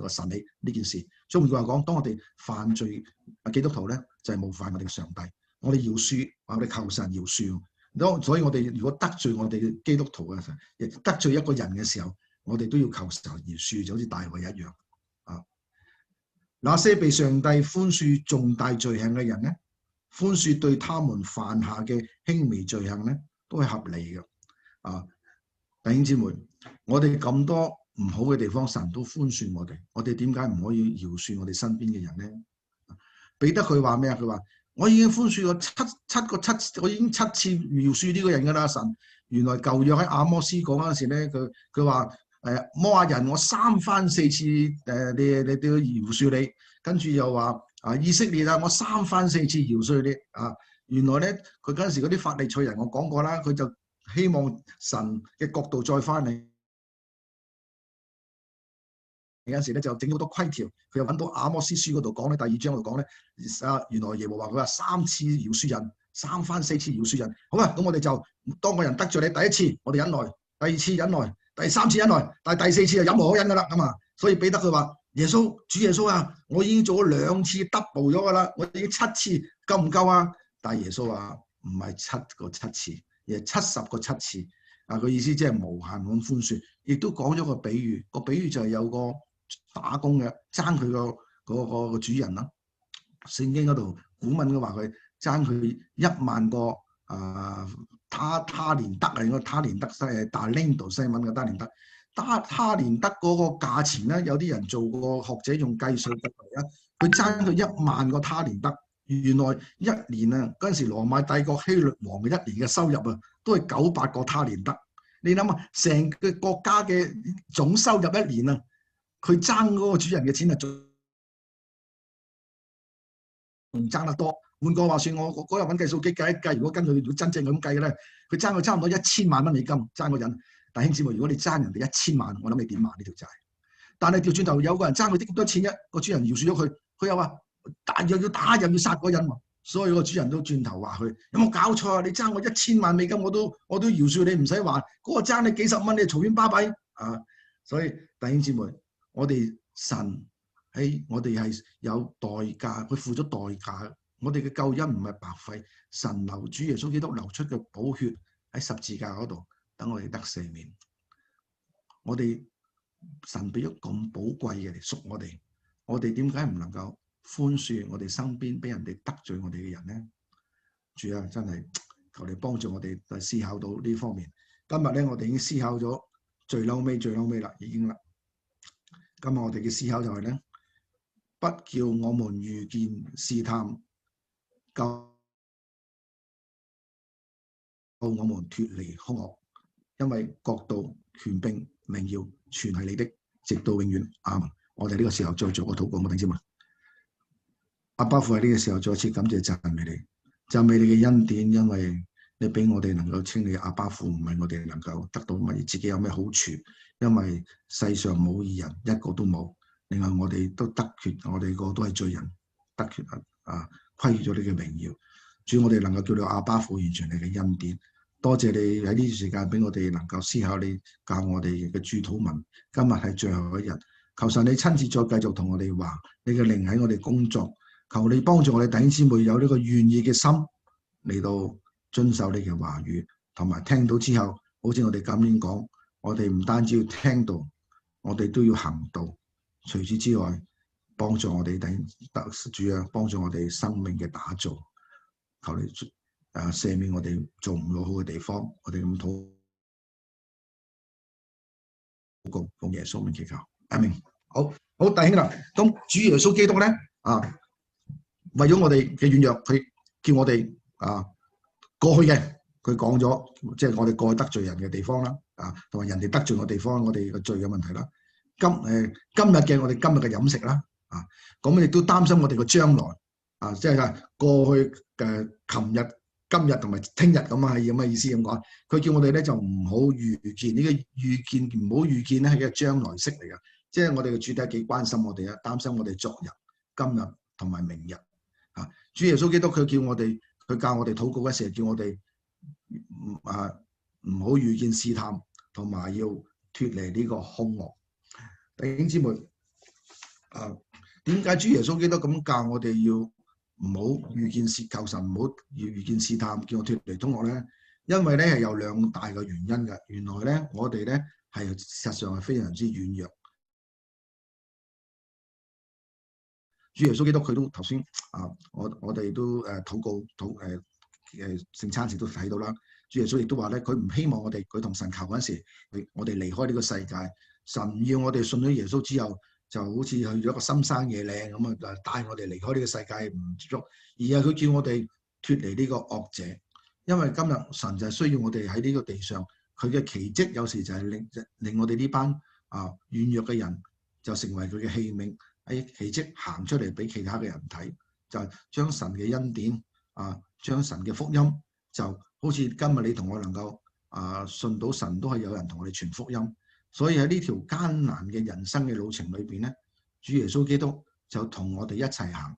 [SPEAKER 6] 個神你呢件事。中文話講，當我哋犯罪基督徒咧，就係冒犯我哋嘅上帝。我哋饒恕，我哋求神饒恕。所以我哋如果得罪我哋嘅基督徒嘅，亦得罪一個人嘅時候，我哋都要求神饒恕，就好似大衛一樣那些被上帝寬恕重大罪行嘅人咧，寬恕對他們犯下嘅輕微罪行咧，都係合理嘅弟兄姊妹，我哋咁多唔好嘅地方，神都寬恕我哋。我哋點解唔可以饒恕我哋身邊嘅人咧？彼得佢話咩佢話我已經寬恕咗我已經7次饒恕呢個人噶啦。神原來舊約喺阿摩司講嗰陣時咧，佢話摩亞人我3番4次你都要饒恕你，跟住又話以色列啊，我3番4次饒恕你啊。原來咧佢嗰陣時嗰啲法利賽人我講過啦，佢就希望神嘅國度再翻嚟。有陣時咧就整好多規條，佢又揾到阿摩司書嗰度講咧，第2章嗰度講咧，原來耶和華佢話3次饒恕人，3番4次饒恕人。好啦，咁我哋就當個人得罪你第1次，我哋忍耐；第2次忍耐，第3次忍耐，但係第4次就忍無可忍噶啦，咁啊。所以彼得佢話：主耶穌啊，我已經做咗2次 double 咗噶啦，我已經7次，夠唔夠啊？但係耶穌話唔係7個7次，而係70個7次。佢意思即係無限咁寬恕，亦都講咗個比喻。個比喻就係有個打工嘅爭佢個主人啦。聖經嗰度古文嘅話佢爭佢1萬個他連德啊，應該他連德大拎度西文嘅他連德。他連德嗰個價錢咧，有啲人做過學者用計數得嚟啊，佢爭佢1萬個他連德。原來1年啊，嗰陣時羅馬帝國希律王嘅1年嘅收入啊，都係900個他連德。你諗下，成個國家嘅總收入1年啊，佢爭嗰個主人嘅錢啊，仲爭得多。換句話說，我嗰日揾計數機計一計，如果跟佢真正咁計咧，佢爭佢差唔多1000萬蚊美金爭個人。弟兄姊妹，如果你爭人哋1000萬，我諗你點還呢條債？但係調轉頭有個人爭佢啲咁多錢啫，個主人饒恕咗佢，佢又話又要打又要殺嗰人喎，所以個主人都轉頭話佢：有冇搞錯啊？你爭我1000萬美金，我都饒恕你，唔使還。嗰個爭你幾十蚊，你嘈冤巴閉啊！所以弟兄姊妹，我哋神我哋係有代價，佢付咗代價。我哋嘅救恩唔係白費，神流主耶穌基督流出嘅寶血喺十字架嗰度，等我哋得赦免。我哋神俾咗咁寶貴嘅嚟贖我哋，我哋點解唔能夠寬恕我哋身邊俾人哋得罪我哋嘅人咧？主啊，真係求你幫助我哋嚟思考到呢方面。今日咧，我哋已經思考咗最嬲尾啦，已經啦。今日我哋嘅思考就係咧，不叫我們遇見試探，救我們脫離兇惡，因為國度、權柄、榮耀全係你的，直到永遠。阿們。我哋呢個時候再做個禱告，我哋先嘛。阿爸父喺呢個時候再次感謝讚美你，讚美你嘅恩典，因為你俾我哋能夠稱你阿爸父，唔係我哋能夠得到乜嘢，自己有咩好處？因為世上冇義人，一個都冇。另外我哋都得缺，我哋個都係罪人，得缺虧咗你嘅榮耀。主，我哋能夠叫你阿爸父，完全你嘅恩典。多謝你喺呢段時間俾我哋能夠思考你教我哋嘅主禱文。今日係最後一日，求神你親自再繼續同我哋話，你嘅靈喺我哋工作。求你幫助我哋弟兄姊妹有呢個願意嘅心嚟到遵守你嘅話語，同埋聽到之後，好似我哋咁樣講，我哋唔單止要聽到，我哋都要行道。除此之外，幫助我哋主啊，幫助我哋生命嘅打造。求你赦免我哋做唔到好嘅地方，我哋咁禱告，奉耶穌名祈求，阿們。好弟兄啦，咁主耶穌基督咧為咗我哋嘅軟弱，佢叫我哋過去嘅，佢講咗，即係我哋過去得罪人嘅地方啦，同埋人哋得罪我地方，我哋嘅罪嘅問題啦。今日嘅我哋今日嘅飲食啦，咁亦都擔心我哋嘅將來，即係過去嘅、琴日、今日同埋聽日咁啊，係咁嘅意思咁講。佢叫我哋咧就唔好預見呢個預見，唔好預見咧係一個將來式嚟嘅，即係我哋嘅主體幾關心我哋啊，擔心我哋昨日、今日同埋明日。主耶穌基督佢叫我哋，佢教我哋禱告嗰時，叫我哋唔好遇見試探，同埋要脫離呢個兇惡。弟兄姊妹，點解主耶穌基督咁教我哋要唔好遇見求神唔好遇見試探，叫我脫離兇惡咧？因為咧係有兩大嘅原因嘅。原來咧我哋咧係事實上係非常之軟弱。主耶穌基督佢都頭先我哋都禱告聖餐時都睇到啦。主耶穌亦都話咧，佢唔希望佢同神求嗰陣時，我哋離開呢個世界。神唔要我哋信咗耶穌之後，就好似去咗一個深山野嶺咁啊，帶我哋離開呢個世界唔接觸，而係佢叫我哋脫離呢個惡者。因為今日神就係需要我哋喺呢個地上，佢嘅奇蹟有時就係令我哋呢班軟弱嘅人就成為佢嘅器皿，喺奇蹟行出嚟俾其他嘅人睇，就將神嘅恩典將神嘅福音，就好似今日你同我能夠信到神，都係有人同我哋傳福音。所以喺呢條艱難嘅人生嘅路程裏邊咧，主耶穌基督就同我哋一齊行。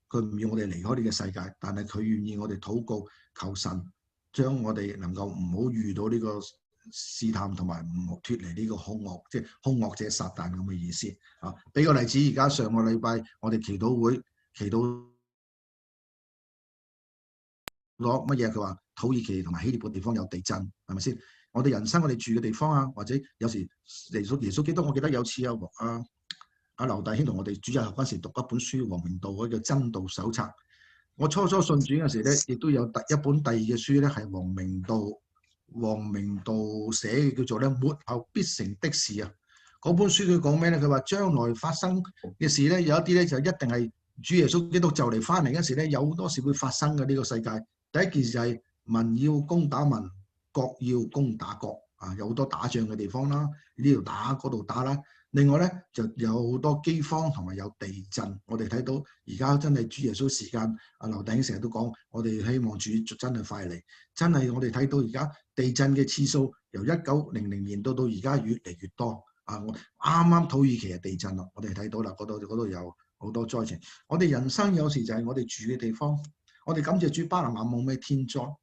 [SPEAKER 6] 佢唔要我哋離開呢個世界，但係佢願意我哋禱告，求神將我哋能夠唔好遇到呢個試探，同埋唔好脫離呢個兇惡，即係兇惡者撒旦咁嘅意思。俾個例子，而家上個禮拜我哋祈禱會祈禱攞乜嘢？佢話土耳其同埋希臘嘅地方有地震，係咪先？我哋人生我哋住嘅地方或者有時耶穌基督，我記得有次阿劉大軒同我哋主日學嗰時讀一本書，王明道嗰個真道手冊。我初信主嗰時咧，亦都有第二嘅書咧，係王明道寫嘅，叫做咧末後必成的事啊。嗰本書佢講咩咧？佢話將來發生嘅事咧，有一啲咧就一定係主耶穌基督就嚟翻嚟嗰時咧，有好多事會發生嘅呢個世界。第一件事係民要攻打民，國要攻打國有好多打仗嘅地方啦，呢度打嗰度打啦。另外咧就有好多饑荒同埋有地震。我哋睇到而家真係主耶穌時間，劉弟兄成日都講，我哋希望主真係快嚟。真係我哋睇到而家地震嘅次數由1900年到而家越嚟越多。我啱啱土耳其係地震啦，我哋睇到啦，嗰度有好多災情。我哋人生有時就係我哋住嘅地方。我哋感謝主，巴拿馬冇咩天災，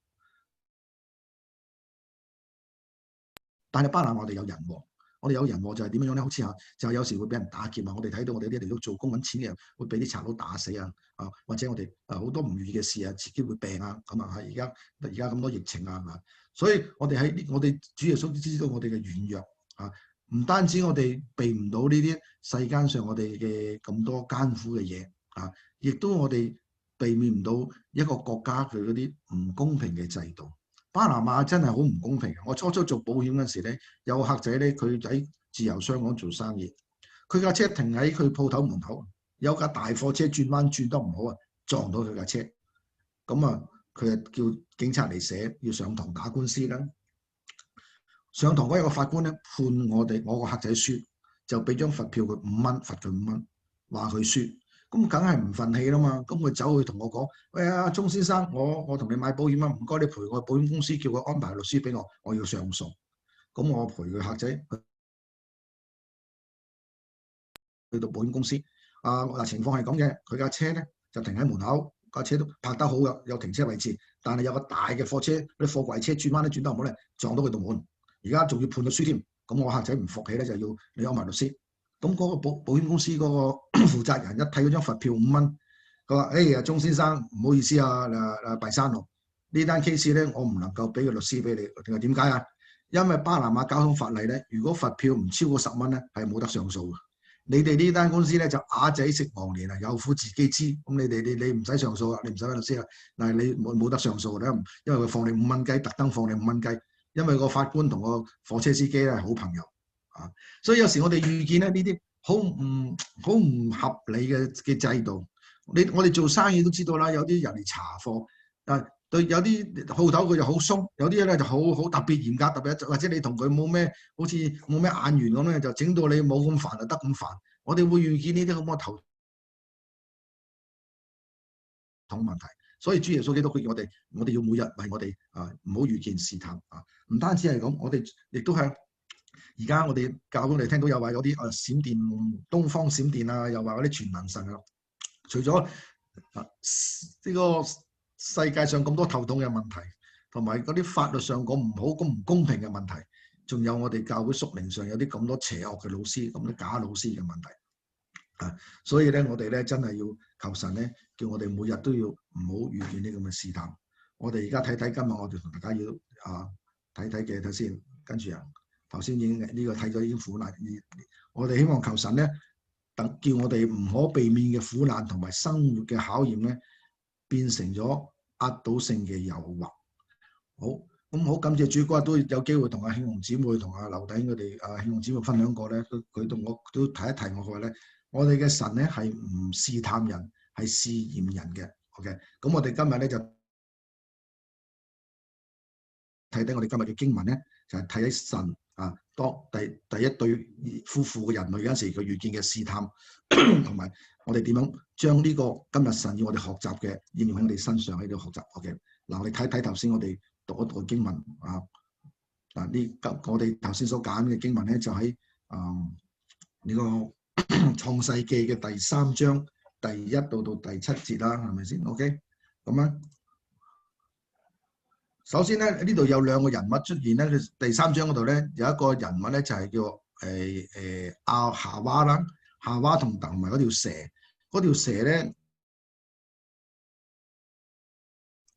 [SPEAKER 6] 但係巴拿馬我哋有人禍。我哋有人禍就係點樣咧？好似就係有時會俾人打劫啊！我哋睇到我哋呢啲嚟到做工揾錢嘅人會俾啲賊佬打死或者我哋好多唔如意嘅事自己會病咁而家咁多疫情所以我哋主耶穌知道我哋嘅軟弱唔單止我哋避唔到呢啲世間上我哋嘅咁多艱苦嘅嘢亦都我哋避免唔到一個國家佢嗰啲唔公平嘅制度。巴拿馬真係好唔公平。我初做保險嗰時咧，有個客仔咧，佢喺自由香港做生意，佢架車停喺佢鋪頭門口，有架大貨車轉彎轉得唔好撞到佢架車，咁佢就叫警察嚟寫，要上堂打官司啦。上堂嗰日個法官咧判我個客仔輸，就俾張罰票佢5蚊，罰佢5蚊，話佢輸。咁梗係唔忿氣啦嘛，咁佢走去同我講：喂鐘先生，我同你買保險唔該你陪我保險公司叫佢安排律師俾我，我要上訴。咁我陪佢客仔去到保險公司。情況係咁嘅，佢架車咧就停喺門口，架車都泊得好嘅，有停車位置，但係有個大嘅貨車，啲貨櫃車轉彎轉得唔好咧，撞到佢度門，而家仲要判咗輸添。咁我客仔唔服氣咧，就要你安排律師。咁嗰個保險公司嗰個負責人一睇嗰張罰票5蚊，佢話：鐘先生唔好意思拜山路呢單 case 咧，我唔能夠俾個律師俾你。佢話點解啊？因為巴拿馬交通法例咧，如果罰票唔超過10蚊咧，係冇得上訴嘅。你哋呢單公司咧就啞仔食黃連有苦自己知。咁你唔使上訴啊，你唔使揾律師啊。但係你冇得上訴咧，因為佢放你5蚊雞，特登放你5蚊雞，因為個法官同個貨車司機咧係好朋友。所以有時我哋遇見咧呢啲好唔合理嘅制度。我哋做生意都知道啦，有啲人嚟查貨，對有啲鋪頭佢就好鬆，有啲咧就好特別嚴格，特別或者你同佢好似冇咩眼緣咁咧，就整到你冇咁煩就得咁煩。我哋會遇見呢啲咁嘅頭痛問題。所以主耶穌基督佢叫我哋要每日為我哋唔好遇見試探唔單止係咁，我哋亦都係。而家我哋教會嚟聽到又話有啲閃電、東方閃電又話嗰啲全能神除咗呢個世界上咁多頭痛嘅問題，同埋嗰啲法律上咁唔好、咁唔公平嘅問題，仲有我哋教會屬靈上有啲咁多邪惡嘅老師、咁多假老師嘅問題所以咧，我哋咧真係要求神咧，叫我哋每日都要唔好遇見呢咁嘅試探。我哋而家睇睇今日我哋同大家要睇睇嘅睇先，跟住頭先已經呢個睇咗已經苦難，我哋希望求神咧，叫我哋唔可避免嘅苦難同埋生活嘅考驗咧，變成咗壓倒性嘅誘惑。好感謝主，嗰日都有機會同阿慶紅姊妹同阿劉弟兄佢哋慶紅姊妹分享過咧，佢同我都提一提我話咧，我哋嘅神咧係唔試探人，係試驗人嘅。OK，咁我哋今日咧就睇睇我哋今日嘅經文咧，就係睇喺神第一對夫婦嘅人類嗰陣時，佢遇見嘅試探，同埋我哋點樣將呢個今日神要我哋學習嘅應用喺我哋身上喺度學習。OK， 嗱，我哋睇睇頭先我哋讀一讀經文啊。我哋頭先所揀嘅經文咧，就喺呢個創世記嘅第3章第1到第7節啦，係咪先 ？OK， 咁啊。首先咧，呢度有兩個人物出現咧。佢第3章嗰度咧有一個人物咧就係叫夏娃啦，夏娃同埋嗰條蛇。嗰條蛇咧，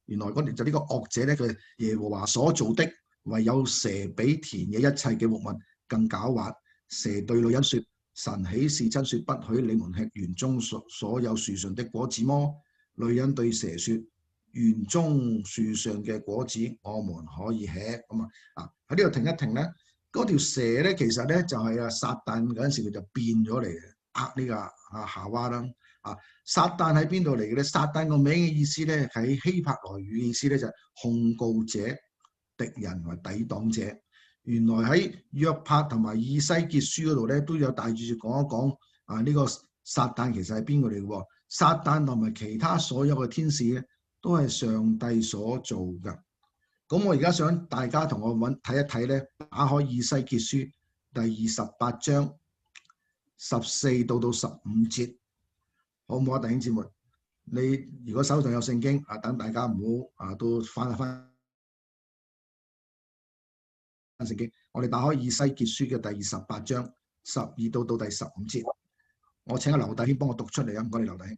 [SPEAKER 6] 原來嗰條就呢個惡者咧，佢耶和華所做的，唯有蛇比田嘅一切嘅活物更狡猾。蛇對女人說：神豈是真說不許你們吃園中所有樹上的果子麼？女人對蛇說：園中樹上嘅果子我們可以吃。咁喺呢度停一停咧，嗰條蛇咧其實咧就係撒旦嗰陣時佢就變咗嚟呃呢個夏娃啦。撒旦喺邊度嚟嘅咧？撒旦個名嘅意思咧喺希伯來語意思咧就係控告者、敵人或抵擋者。原來喺約帕同埋以西結書嗰度咧都有大注講一講呢個撒旦其實係邊個嚟嘅喎？撒旦同埋其他所有嘅天使咧，都係上帝所做㗎。咁我而家想大家同我睇一睇咧，打開以西結書第28章14到15節，好唔好啊？弟兄姊妹，你如果手上有聖經等大家唔好都翻聖經。我哋打開以西結書嘅第28章12到第15節，我請阿劉弟兄幫我讀出嚟啊！唔該你，劉弟兄。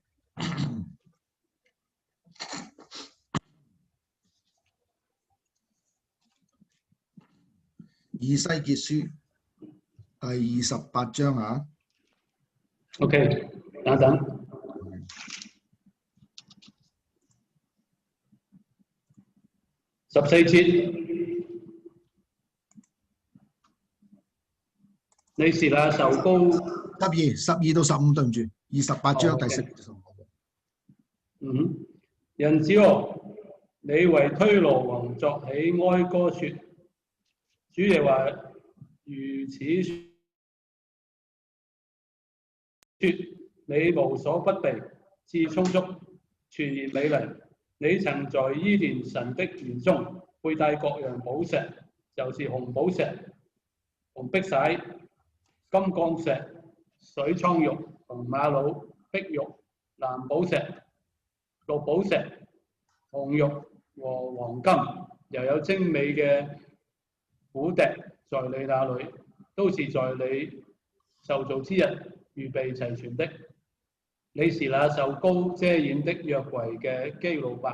[SPEAKER 6] 以西結書第28章
[SPEAKER 7] OK， 等等。14節，你是那受膏
[SPEAKER 6] 12到15，對唔住，28章第14到15。
[SPEAKER 7] 人子哦，你為推羅王作起哀歌說：主耶和華如此說，你無所不備，至充足，全然美麗。你曾在伊甸神的園中佩戴各樣寶石，就是紅寶石、紅碧璽、金鋼石、水蒼玉、紅瑪瑙、碧玉、藍寶石、綠寶石、紅玉和黃金，又有精美嘅鼓笛在你那裏，都是在你受造之日預備齊全的。你是那受膏遮掩的約櫃嘅基路伯，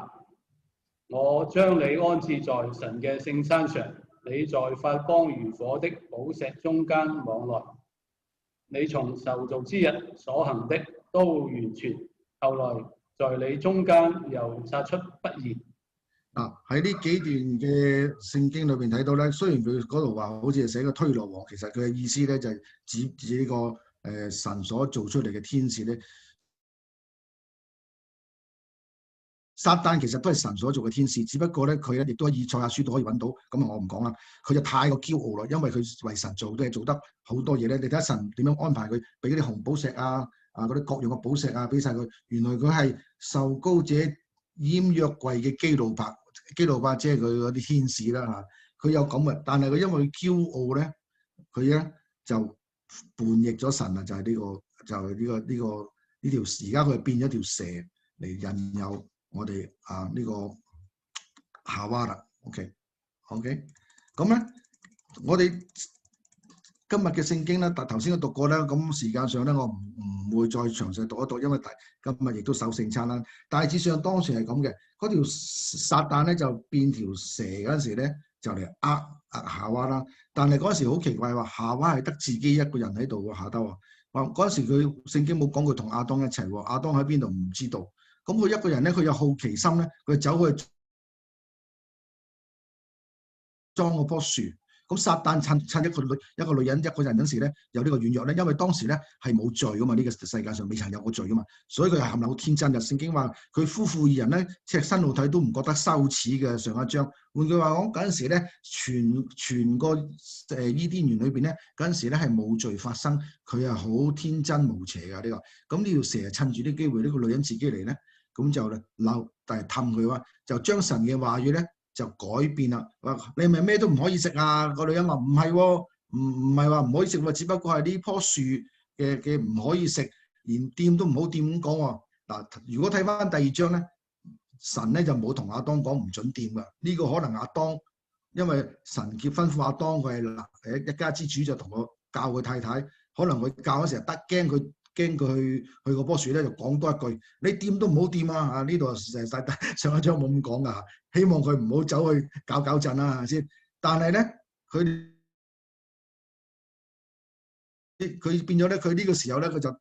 [SPEAKER 7] 我將你安置在神嘅聖山上，你在發光如火的寶石中間往來。你從受造之日所行的都完全，後來在你中間又察出不義。
[SPEAKER 6] 喺呢幾段嘅聖經裏邊睇到咧，雖然佢嗰度話好似係寫個推羅王，其實佢嘅意思咧就係指呢個神所做出嚟嘅天使咧。撒旦其實都係神所做嘅天使，只不過咧佢咧亦都喺以賽亞書都可以揾到，咁我唔講啦。佢就太過驕傲啦，因為佢為神做都係做得好多嘢咧。你睇下神點樣安排佢，俾嗰啲紅寶石嗰啲各樣嘅寶石俾晒佢。原來佢係受膏者掩約櫃嘅基路伯，基路伯即係佢嗰啲天使啦嚇。佢有咁嘅，但係佢因為佢驕傲咧，佢咧就叛逆咗神啊！就係呢個呢條而家佢變咗條蛇嚟引誘我哋呢個夏娃啦。OK，咁咧我哋今日嘅聖經咧，頭先我讀過咧，咁時間上咧我唔會再詳細讀一讀，因為今日亦都守聖餐啦。大致上當時係咁嘅，嗰條撒旦咧就變條蛇嗰陣時咧，就嚟呃夏娃啦。但係嗰陣時好奇怪，話夏娃係得自己一個人喺度喎，夏兜嗰陣時佢聖經冇講佢同亞當一齊喎，亞當喺邊度唔知道。咁佢一個人咧，佢有好奇心咧，佢走去裝嗰棵樹。咁撒旦趁一個女人一個人嗰時咧有呢個軟弱咧，因為當時咧係冇罪噶嘛，呢個世界上未曾有過罪噶嘛，所以佢係含好天真嘅。聖經話佢夫婦二人咧赤身露體都唔覺得羞恥嘅。上一章換句話講，嗰陣時咧全個伊甸園裏邊咧嗰陣時咧係冇罪發生，佢係好天真無邪㗎呢個。咁呢條蛇趁住啲機會，呢個女人自己嚟咧，咁就鬧，但係氹佢話就將神嘅話語咧就改變啦。話你係咪咩都唔可以食啊？個女人話唔係喎，唔係話唔可以食喎，只不過係呢棵樹嘅唔可以食，連掂都唔好掂咁講喎。嗱，如果睇翻第2章咧，神咧就冇同亞當講唔準掂㗎。呢個可能亞當因為神吩咐亞當佢係一家之主，就同佢教佢太太，可能佢教嗰時候得驚佢去嗰棵樹咧，就講多一句：你掂都唔好掂啊！啊呢度上一章冇咁講㗎，希望佢唔好走去搞震啦先。但係咧，佢變咗咧，佢呢個時候咧，佢就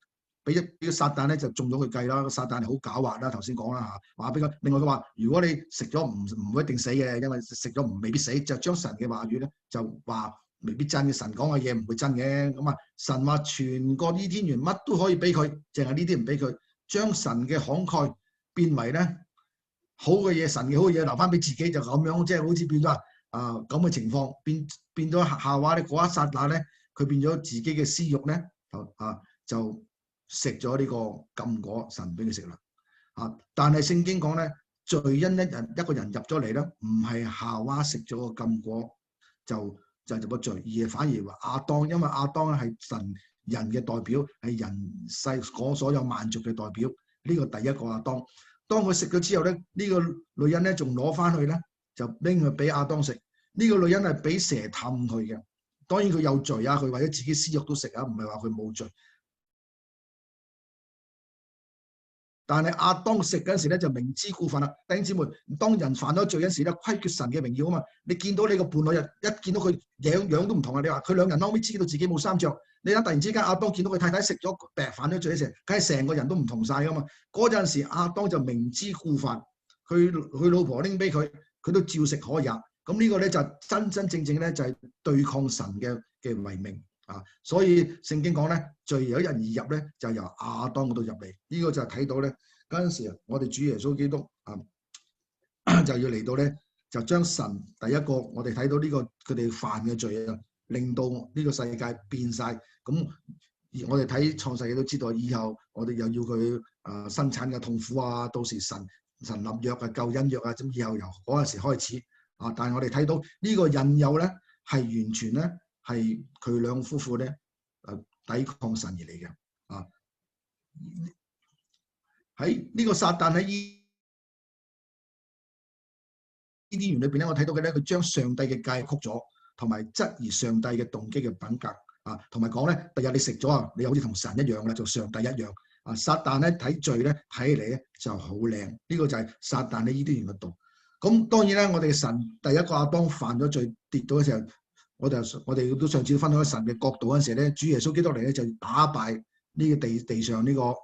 [SPEAKER 6] 俾個撒旦咧就中咗佢計啦。個撒旦係好狡猾啦，頭先講啦嚇，話俾佢。另外佢話：如果你食咗唔會一定死嘅，因為食咗未必死。就將神嘅話語咧就話未必真嘅，神講嘅嘢唔會真嘅。咁啊，神話全個伊甸園乜都可以俾佢，淨係呢啲唔俾佢。將神嘅慷慨變為咧好嘅嘢，神嘅好嘢留翻俾自己，就咁樣，即係好似變咗咁嘅情況，變咗夏娃咧嗰一剎那咧，佢變咗自己嘅私慾咧就食咗呢個禁果，神俾佢食啦。但係聖經講咧，罪因一個人入咗嚟咧，唔係夏娃食咗個禁果就個罪，而係反而話亞當，因為亞當係神人嘅代表，係人世所有萬族嘅代表。呢個第一個亞當，當佢食咗之後咧，呢個女人咧仲攞翻去咧，就拎去俾亞當食。呢個女人係俾蛇氹佢嘅，當然佢有罪啊，佢為咗自己私慾都食啊，唔係話佢冇罪。但係亞當食嗰陣時咧就明知故犯啦。弟兄姊妹，當人犯咗罪嗰陣時咧，虧缺神嘅榮耀啊嘛。你見到你個伴侶一見到佢樣都唔同啊。你話佢兩人後尾知道自己冇衫着，你睇突然之間亞當見到佢太太食咗犯咗罪嗰時，梗係成個人都唔同晒噶嘛。嗰陣時亞當就明知故犯，佢老婆拎俾佢，佢都照食可也。咁呢個咧就真正咧就係對抗神嘅為命啊。所以聖經講咧，罪有一人而入咧，就由亞當嗰度入嚟。呢個就係睇到咧嗰陣時，我哋主耶穌基督就要嚟到咧，就將神第一個我哋睇到呢個佢哋犯嘅罪啊，令到呢個世界變晒。咁我哋睇創世記都知道，以後我哋又要佢生產嘅痛苦啊，到時神立約啊、救恩約啊，咁以後由嗰陣時開始。但係我哋睇到呢個引誘咧，係完全咧係佢兩夫婦咧抵抗神而嚟嘅啊！喺呢個撒旦喺伊甸園裏邊咧，我睇到嘅咧，佢將上帝嘅戒曲咗，同埋質疑上帝嘅動機嘅品格啊，同埋講咧，第日你食咗啊，你好似同神一樣啦，就上帝一樣啊！撒旦咧睇罪咧睇嚟咧就好靚，呢個就係撒旦喺伊甸園嘅道。咁當然咧，我哋嘅神第一個亞當犯咗罪跌到嘅時候，我哋都上次分享神嘅角度嗰陣時咧，主耶穌基督嚟咧就打敗呢個地上呢個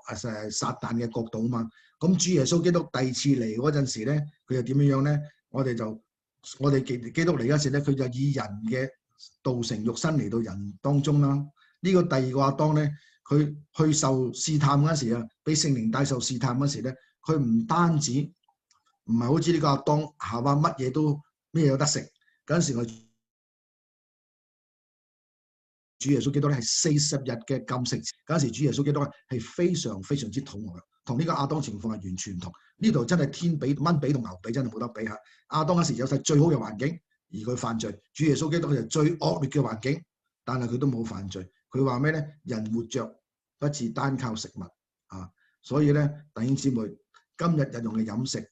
[SPEAKER 6] 撒旦嘅角度啊嘛。咁主耶穌基督第二次嚟嗰陣時咧，佢又點樣咧？我哋基督嚟嗰陣時咧，佢就以人嘅道成肉身嚟到人當中啦。呢個第二個亞當咧，佢去受試探嗰陣時啊，俾聖靈帶受試探嗰陣時咧，佢唔單止唔係好似呢個亞當夏娃乜嘢都咩有得食嗰陣時，我主耶穌基督咧係40日嘅禁食嗰陣時，主耶穌基督咧係非常非常之肚餓，同呢個亞當情況係完全唔同。呢度真係天比蚊比同牛比，真係冇得比嚇。亞當嗰時有晒最好嘅環境，而佢犯罪；主耶穌基督就最惡劣嘅環境，但係佢都冇犯罪。佢話咩咧？人活着不是單靠食物啊！所以咧，弟兄姊妹，今日日用嘅飲食。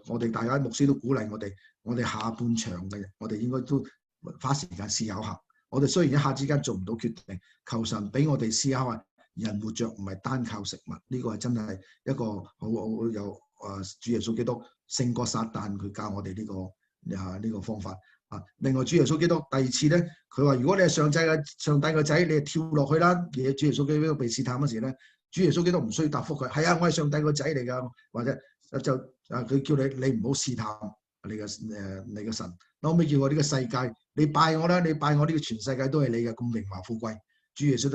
[SPEAKER 6] 我哋大家牧師都鼓勵我哋下半場嘅，我哋應該都花時間思考下。我哋雖然一下之間做唔到決定，求神俾我哋思考下，人活着唔係單靠食物，呢個係真係一個好有主耶穌基督勝過撒旦，佢教我哋呢個方法啊。另外主耶穌基督第二次咧，佢話如果你係上帝嘅仔，你就跳落去啦。主耶穌基督被試探嗰時咧，主耶穌基督唔需要答覆佢，係啊，我係上帝個仔嚟㗎，或者就佢叫你唔好試探，你嘅神。可唔可以叫我呢個世界，你拜我啦，你拜我呢個全世界都係你嘅，咁榮華富貴。主耶穌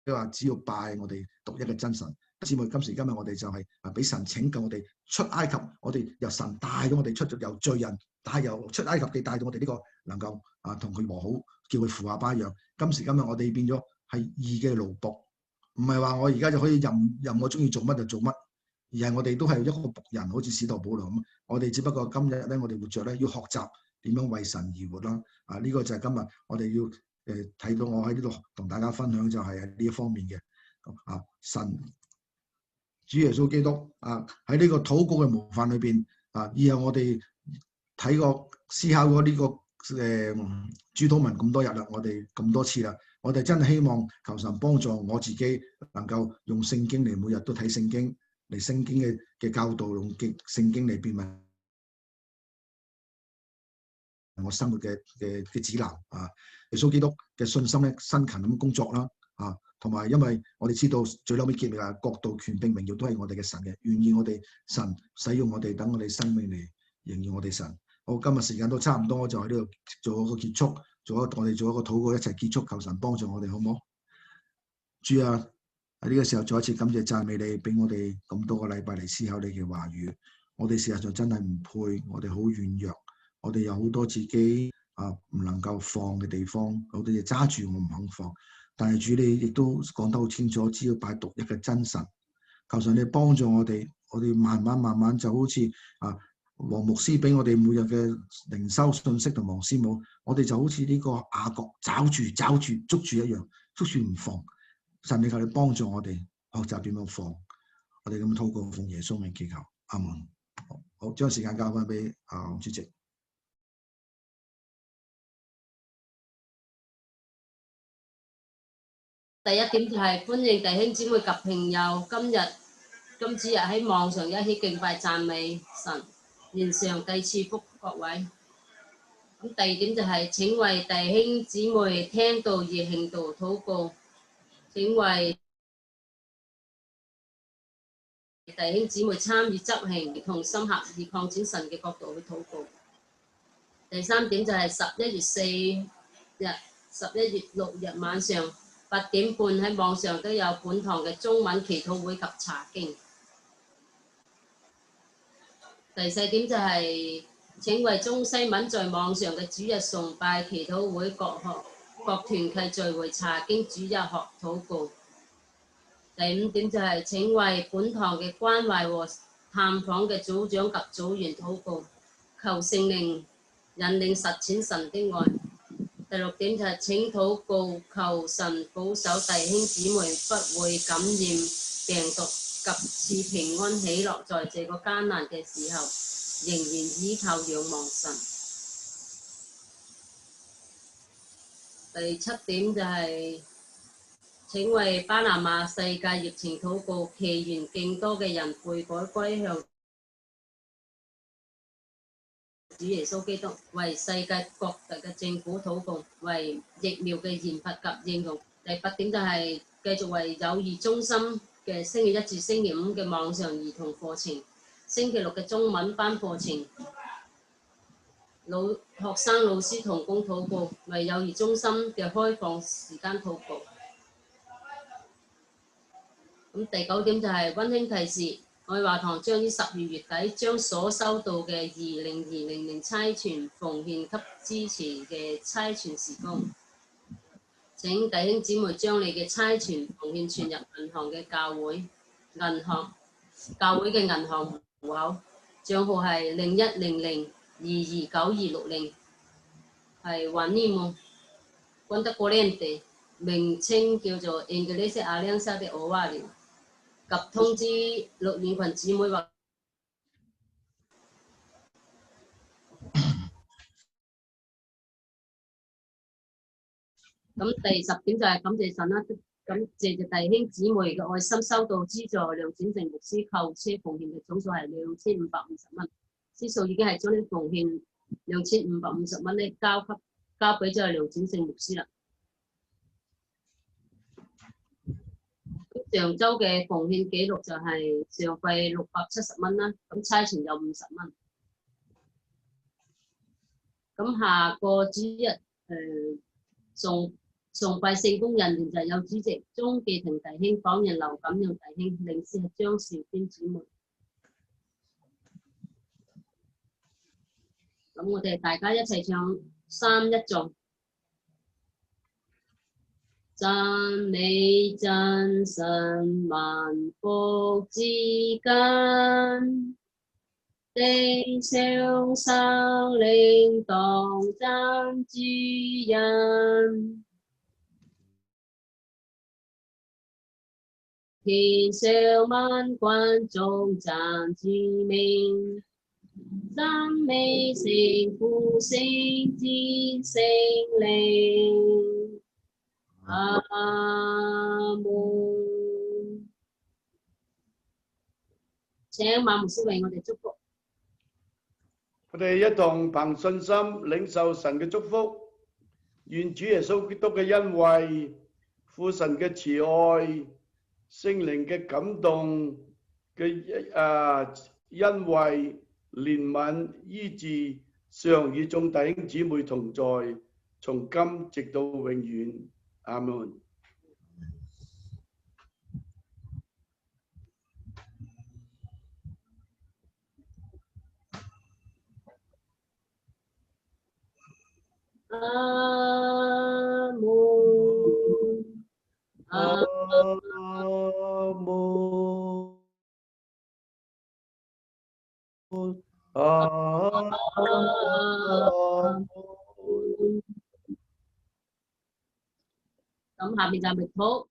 [SPEAKER 6] 都話只要拜我哋獨一嘅真神。姊妹，今時今日我哋就係俾神拯救我哋出埃及，我哋由神帶咗我哋出咗由罪人，由出埃及地帶到我哋呢個能夠同佢和好，叫佢父阿爸一樣。今時今日我哋變咗係義嘅奴僕，唔係話我而家就可以任我中意做乜就做乜，而係我哋都係一個僕人，好似使徒保羅咁。我哋只不過今日咧，我哋活着咧，要學習點樣為神而活啦。呢個就係今日我哋要睇到我喺呢度同大家分享就係呢一方面嘅神。主耶穌基督喺呢個禱告嘅模範裏邊以後我哋睇過思考過呢個主禱文咁多日啦，我哋咁多次啦，我哋真係希望求神幫助我自己能夠用聖經嚟每日都睇聖經嚟聖經嘅教導，用聖經嚟變為我生活嘅指南耶穌基督嘅信心咧，辛勤咁工作啦同埋，因為我哋知道最後尾結尾國度、權柄、榮耀都係我哋嘅神嘅，願意我哋神使用我哋，等我哋生命嚟榮耀我哋神。好，今日時間都差唔多，就喺呢度做一個結束，我哋做一個禱告，一齊結束，求神幫助我哋，好唔好？主啊，喺呢個時候再一次感謝讚美你，俾我哋咁多個禮拜嚟思考你嘅話語。我哋事實上真係唔配，我哋好軟弱，我哋有好多自己唔能夠放嘅地方，好多嘢揸住我唔肯放。但係主你亦都講得好清楚，只要拜獨一嘅真神，求神你幫助我哋慢慢就好似黃牧師俾我哋每日嘅靈修信息同黃師母，我哋就好似呢個雅各抓住捉住一樣，捉住唔放。神你求你幫助我哋學習點樣放，我哋咁禱告奉耶穌名祈求，阿門。好，將時間交翻俾主席。
[SPEAKER 1] 第一點就係歡迎弟兄姊妹及朋友今次日喺網上一起敬拜讚美神，願上帝賜福各位。咁第二點就係請為弟兄姊妹聽道而行道禱告，請為弟兄姊妹參與執行，同心合意擴展神嘅國度去禱告。第三點就係11月6日晚上8點半喺網上都有本堂嘅中文祈禱會及查經。第四點就係請為中西文在網上嘅主日崇拜祈禱會各團契聚會查經主日學禱告。第五點就係請為本堂嘅關懷和探訪嘅組長及組員禱告，求聖靈引領實踐神的愛。第六點就係請禱告，求神保守弟兄姊妹不會感染病毒，及賜平安喜樂，在這個艱難嘅時候，仍然依靠仰望神。第七點就係請為巴拿馬世界疫情禱告，祈願更多嘅人悔改歸向主耶穌基督，為世界各地嘅政府禱告，為疫苗嘅研發及應用。第八點就係繼續為友誼中心嘅星期一至星期五嘅網上兒童課程，星期六嘅中文班課程，學生老師同工禱告，為友誼中心嘅開放時間禱告。咁第九點就係溫馨提示，愛華堂將於12月底將所收到嘅2020年差傳奉獻給支持嘅差傳事工。請弟兄姊妹將你嘅差傳奉獻存入銀行嘅教會嘅銀行戶口，帳號係0100229260，係Wanimo Cuenta Corriente，名稱叫做 Iglesia Alianza de Ovario。及通知綠年群姊妹或咁第10點就係感謝神啦，咁謝謝弟兄姊妹嘅愛心，收到資助梁展成牧師購車奉獻嘅總數係2550蚊，司數已經係將呢奉獻2550蚊咧交俾咗梁展成牧師啦。上週嘅奉獻記錄就係上費670蚊啦，咁差傳有50蚊。咁下個主日崇拜聖工人員就有主席鍾記婷弟兄、講人劉錦陽弟兄、領詩係張兆娟姊妹。咁我哋大家一齊唱三一頌。讚美真神萬福之根，地上生靈當讚主人，天上萬軍眾讚主名，讚美聖父聖子聖靈。阿門。請馬牧師為我哋祝福。
[SPEAKER 5] 我哋一同憑信心領受神嘅祝福，願主耶穌基督嘅恩惠、父神嘅慈愛、聖靈嘅感動嘅恩惠、憐憫、醫治，常與眾弟兄姊妹同在，從今直到永遠。阿門。
[SPEAKER 1] 阿門。阿門。咁下邊就係彌禱。